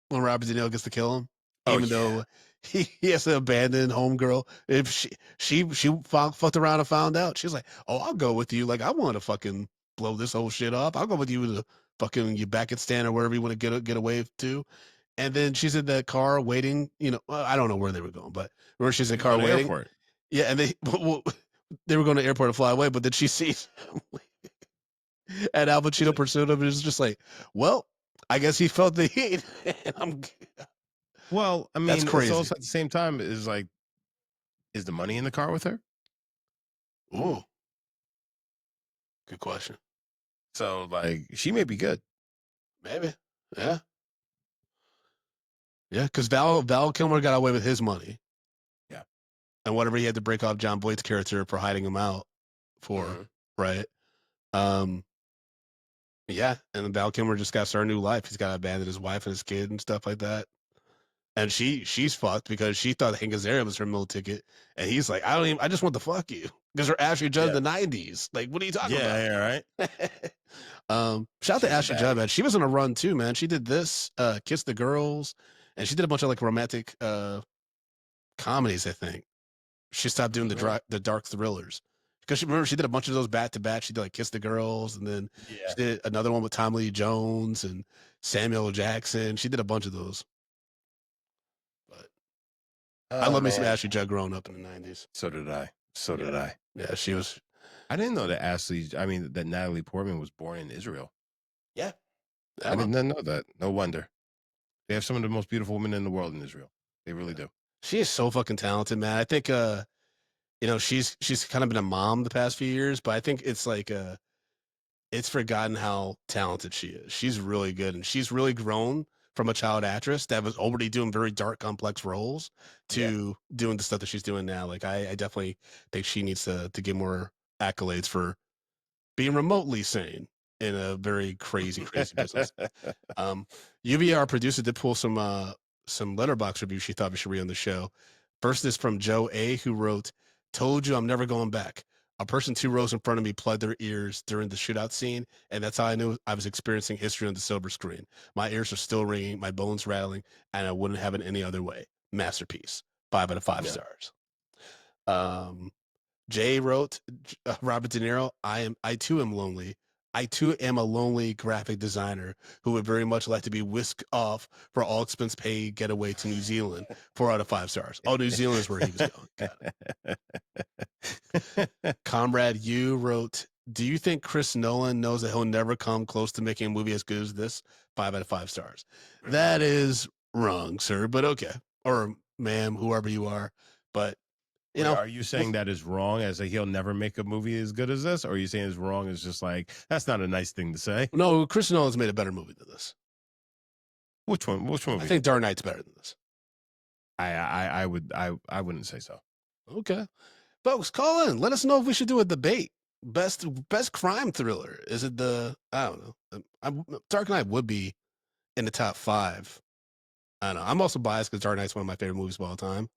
when Robert De Niro gets to kill him. Even though he has to abandon homegirl. If she fucked around and found out, she's like, "Oh, I'll go with you. Like, I want to fucking blow this whole shit up. I'll go with you to fucking your back and stand or wherever you want to get away to." And then she's in the car waiting. I don't know where they were going, but where she's in the car waiting. Airport. Yeah, and they were going to the airport to fly away, but then she sees and Al Pacino pursued him, and it's just like, well, I guess he felt the heat. Well, I mean, that's crazy. It's also at the same time is like, is the money in the car with her? Ooh, good question. So, like, she may be good. Maybe, yeah, because Val Kilmer got away with his money, yeah, and whatever he had to break off John Boyd's character for hiding him out for, right? Yeah, and Val Kilmer just got to start a new life. He's got to abandon his wife and his kid and stuff like that. And she's fucked because she thought Hank Azaria was her meal ticket, and he's like, I just want to fuck you because her Ashley Judd in the '90s. Like, what are you talking about? Yeah, right. Shout out to Ashley Judd, man. She was on a run too, man. She did this, Kiss the Girls, and she did a bunch of like romantic comedies. I think she stopped doing the dark thrillers because remember she did a bunch of those back to back. She did like Kiss the Girls, and then she did another one with Tom Lee Jones and Samuel Jackson. She did a bunch of those. But I love me some Ashley Judd growing up in the 90s. So did I. So did I. Yeah, she was. I didn't know that that Natalie Portman was born in Israel. Yeah. I did not know that. No wonder. They have some of the most beautiful women in the world in Israel. They really do. She is so fucking talented, man. I think she's kind of been a mom the past few years, but I think it's like it's forgotten how talented she is. She's really good, and she's really grown from a child actress that was already doing very dark, complex roles to doing the stuff that she's doing now. Like I definitely think she needs to get more accolades for being remotely sane in a very crazy business. Lluvia, our producer, did pull some Letterboxd reviews she thought we should read on the show. First is from Joe A, who wrote, "Told you I'm never going back. A person 2 rows in front of me plugged their ears during the shootout scene, and that's how I knew I was experiencing history on the silver screen. My ears are still ringing, my bones rattling, and I wouldn't have it any other way. Masterpiece. 5 out of 5 stars." Jay wrote, Robert De Niro, I too am lonely. I too am a lonely graphic designer who would very much like to be whisked off for all expense paid getaway to New Zealand. 4 out of 5 stars. Oh, New Zealand is where he was going. Got it. Comrade U wrote, "Do you think Chris Nolan knows that he'll never come close to making a movie as good as this? 5 out of 5 stars. That is wrong, sir, but okay. Or ma'am, whoever you are. But you know, are you saying that is wrong as he'll never make a movie as good as this? Or are you saying it's wrong as just like, that's not a nice thing to say? No, Chris Nolan's made a better movie than this. Which one? Which movie? I think Dark Knight's better than this. I wouldn't say so. Okay. Folks, call in. Let us know if we should do a debate. Best crime thriller. Is it I don't know. Dark Knight would be in the top 5. I don't know. I'm also biased because Dark Knight's one of my favorite movies of all time.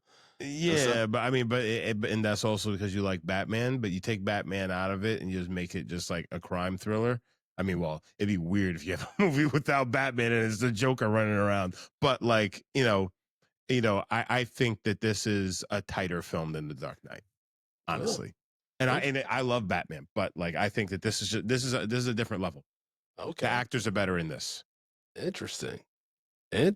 Yeah, but I mean, and that's also because you like Batman, but you take Batman out of it and you just make it just like a crime thriller. I mean, well, it'd be weird if you have a movie without Batman and it's the Joker running around. But like, I think that this is a tighter film than The Dark Knight, honestly. And I love Batman, but like I think that this is a different level. Okay, the actors are better in this. Interesting. In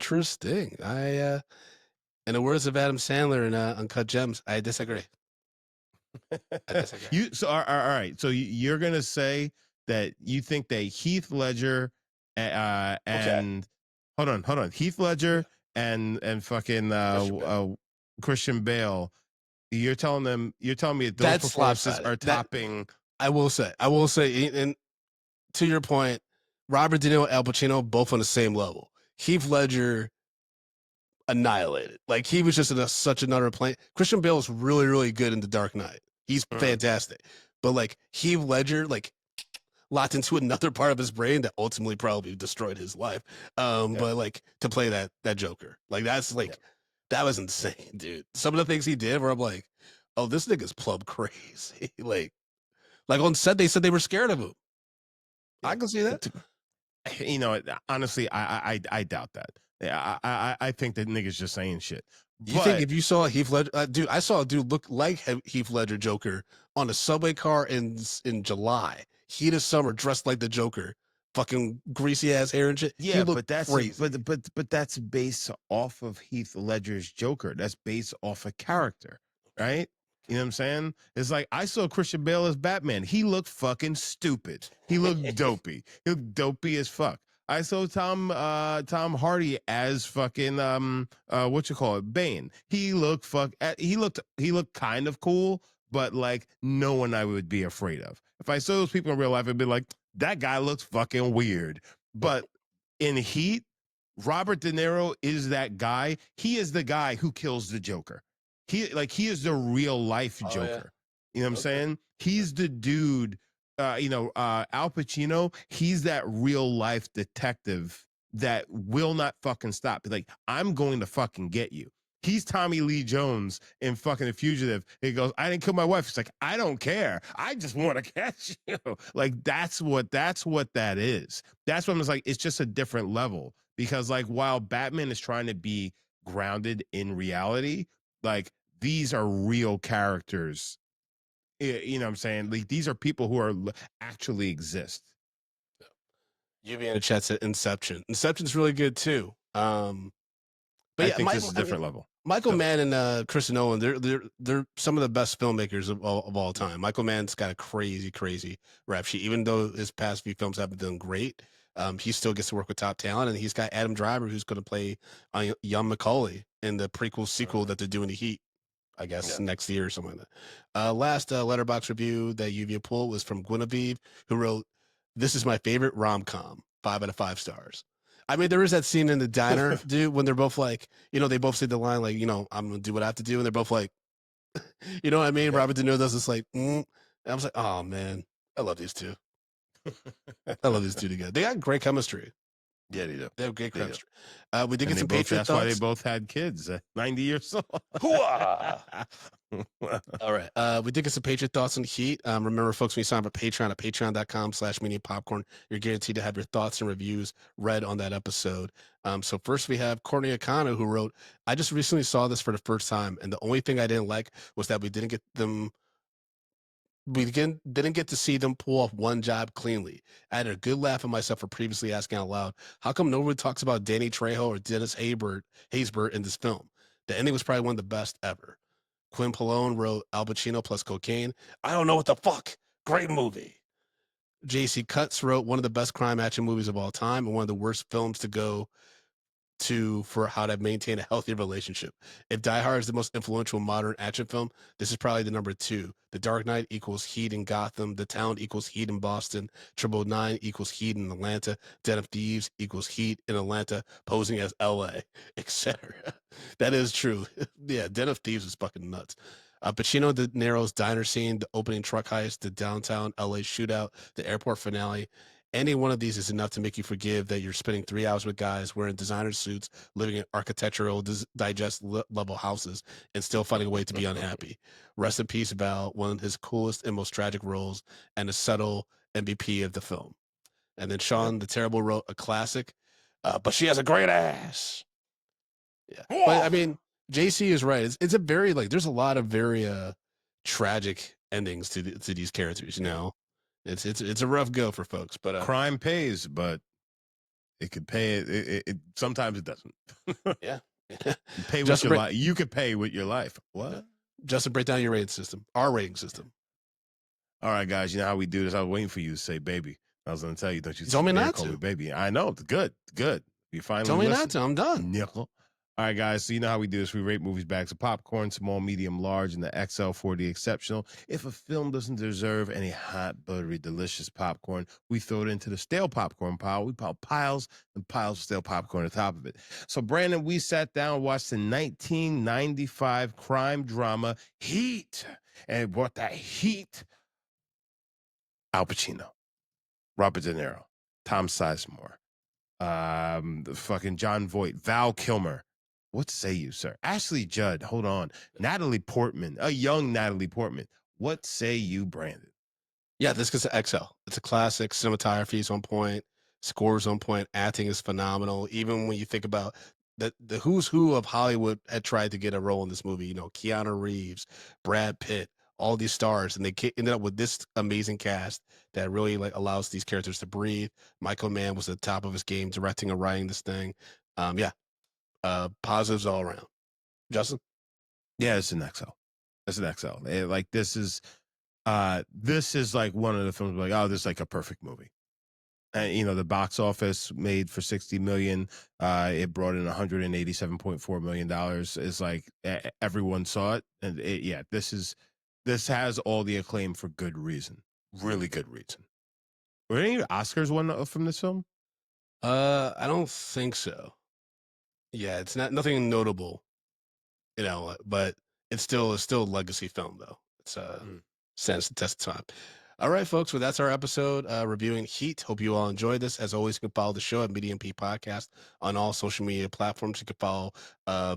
the words of Adam Sandler in Uncut Gems, I disagree. All right. So you're gonna say that you think that Heath Ledger and hold on, Heath Ledger and fucking Christian Bale. You're telling me that those performances are topping. I will say, and to your point, Robert De Niro and Al Pacino both on the same level. Heath Ledger annihilated. Like he was just in such another plane. Christian Bale is really, really good in The Dark Knight. He's fantastic. But like Heath Ledger, like locked into another part of his brain that ultimately probably destroyed his life. But like to play that Joker, like that's like that was insane, dude. Some of the things he did where I'm like, oh, this nigga's plumb crazy. like on set they said they were scared of him. I can see that. Honestly, I doubt that. I think that niggas just saying shit. You think if you saw Heath Ledger, dude, I saw a dude look like Heath Ledger Joker on a subway car in July, heat of summer, dressed like the Joker, fucking greasy ass hair and shit. Yeah, but that's but that's based off of Heath Ledger's Joker. That's based off a character, right? You know what I'm saying? It's like I saw Christian Bale as Batman. He looked fucking stupid. He looked dopey. He looked dopey as fuck. I saw Tom Hardy as fucking Bane. He looked kind of cool, but like no one I would be afraid of. If I saw those people in real life, I'd be like, that guy looks fucking weird. But in Heat, Robert De Niro is that guy. He is the guy who kills the Joker. He is the real life Joker. You know what I'm saying? He's the dude. Al Pacino, he's that real life detective that will not fucking stop. Like, I'm going to fucking get you. He's Tommy Lee Jones in fucking The Fugitive. He goes, I didn't kill my wife. He's like, I don't care. I just want to catch you. Like, that's what that is. That's what I'm like, it's just a different level. Because like while Batman is trying to be grounded in reality, like these are real characters. You know what I'm saying? Like these are people who are actually exist. Lluvia in the chat said Inception. Inception's really good too. But I yeah, think this is a different level. Michael Mann and Chris Nolan, they're some of the best filmmakers of all time. Michael Mann's got a crazy rap sheet. Even though his past few films haven't done great, he still gets to work with top talent, and he's got Adam Driver, who's going to play young Macaulay in the prequel sequel that they're doing to Heat, I guess next year or something like that. Last letterbox review that Lluvia pulled was from Guinevere, who wrote, "This is my favorite rom-com, 5 out of 5 stars." I mean, there is that scene in the diner, dude, when they're both like, they both say the line like, I'm gonna do what I have to do, and they're both like, you know what I mean? Yeah. Robert De Niro does this like, And I was like, oh man, I love these two. I love these two together. They got great chemistry. Yeah, they do. They have great chemistry. We did get some Patriot thoughts. That's why they both had kids. 90 years old. All right. We did get some Patriot thoughts on Heat. Remember, folks, when you sign up for Patreon at patreon.com/mediapopcorn, you're guaranteed to have your thoughts and reviews read on that episode. So first we have Courtney Akano, who wrote, I just recently saw this for the first time, and the only thing I didn't like was that we didn't get to see them pull off one job cleanly. I had a good laugh at myself for previously asking out loud, how come nobody talks about Danny Trejo or Dennis Haysbert in this film? The ending was probably one of the best ever. Quinn Pallone wrote Al Pacino plus cocaine. I don't know what the fuck. Great movie. J.C. Cutts wrote one of the best crime action movies of all time and one of the worst films to go to for how to maintain a healthy relationship. If Die Hard is the most influential modern action film, this is probably the number 2. The Dark Knight equals Heat in Gotham. The Town equals Heat in Boston. 999 equals Heat in Atlanta. Den of Thieves equals Heat in Atlanta, posing as LA, etc. That is true. Yeah, Den of Thieves is fucking nuts. Pacino De Niro's diner scene, the opening truck heist, the downtown LA shootout, the airport finale. Any one of these is enough to make you forgive that you're spending 3 hours with guys wearing designer suits, living in architectural digest level houses, and still finding a way to be unhappy. Rest in peace, Val, one of his coolest and most tragic roles, and a subtle MVP of the film. And then Sean the Terrible wrote a classic, but she has a great ass. Yeah, but I mean, JC is right. It's a very there's a lot of very tragic endings to these characters. It's a rough go for folks, but crime pays, but it could pay it sometimes it doesn't. Yeah. You pay with your life. You could pay with your life. What? Justin, break down your rating system. Our rating system. All right, guys. You know how we do this. I was waiting for you to say baby. I was going to tell you, don't you told me not call to. me baby. I know. Good. You finally told me not to. I'm done. Nickel. All right, guys. So you know how we do this. We rate movies bags of popcorn, small, medium, large, and the XL for the exceptional. If a film doesn't deserve any hot, buttery, delicious popcorn, we throw it into the stale popcorn pile. We pile piles and piles of stale popcorn on top of it. So, Brandon, we sat down and watched the 1995 crime drama Heat. And it brought that heat. Al Pacino, Robert De Niro, Tom Sizemore, the fucking John Voight, Val Kilmer. What say you, sir? Ashley Judd, hold on. Natalie Portman, a young Natalie Portman. What say you, Brandon? Yeah, this gets an XL. It's a classic. Cinematography is on point. Scores on point. Acting is phenomenal. Even when you think about the who's who of Hollywood had tried to get a role in this movie. Keanu Reeves, Brad Pitt, all these stars, and they ended up with this amazing cast that really allows these characters to breathe. Michael Mann was at the top of his game, directing and writing this thing. Positives all around. Justin? Yeah, it's an XL. It's an XL. This is like one of the films like, oh, this is like a perfect movie. And the box office made for $60 million. It brought in $187.4 million. It's like everyone saw it, and this has all the acclaim for good reason, really good reason. Were any Oscars won from this film? I don't think so. Yeah, it's nothing notable, but it's still a legacy film though. It's stands the test of time. All right, folks. Well, that's our episode reviewing Heat. Hope you all enjoyed this. As always, you can follow the show at Medium P Podcast on all social media platforms. You can follow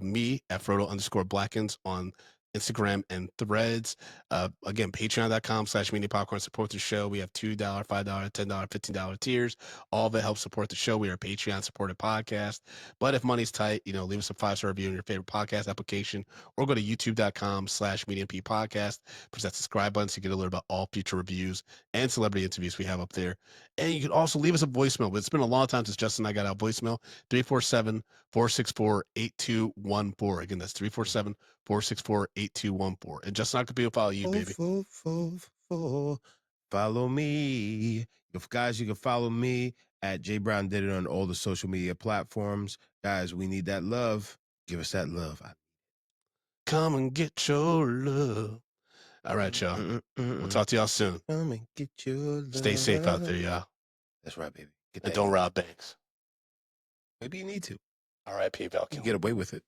me at Frodo_Blackens on Instagram and Threads. Again, patreon.com/media popcorn. Support the show. We have $2, $5, $10, $15 tiers. All of it helps support the show. We are a Patreon supported podcast. But if money's tight, leave us a 5-star review in your favorite podcast application or go to youtube.com/medium P Podcast. Press that subscribe button so you get alert about all future reviews and celebrity interviews we have up there. And you can also leave us a voicemail. But it's been a long time since Justin and I got out voicemail. 347-464-8214. Again, that's 347-464-8214. And Justin, I could be follow you, baby. Follow me. Guys, you can follow me at J Brown Did It on all the social media platforms. Guys, we need that love. Give us that love. Come and get your love. All right, y'all. We'll talk to y'all soon. Come and get your love. Stay safe out there, y'all. That's right, baby. And don't rob banks. Maybe you need to. R.I.P. Val You can get away with it.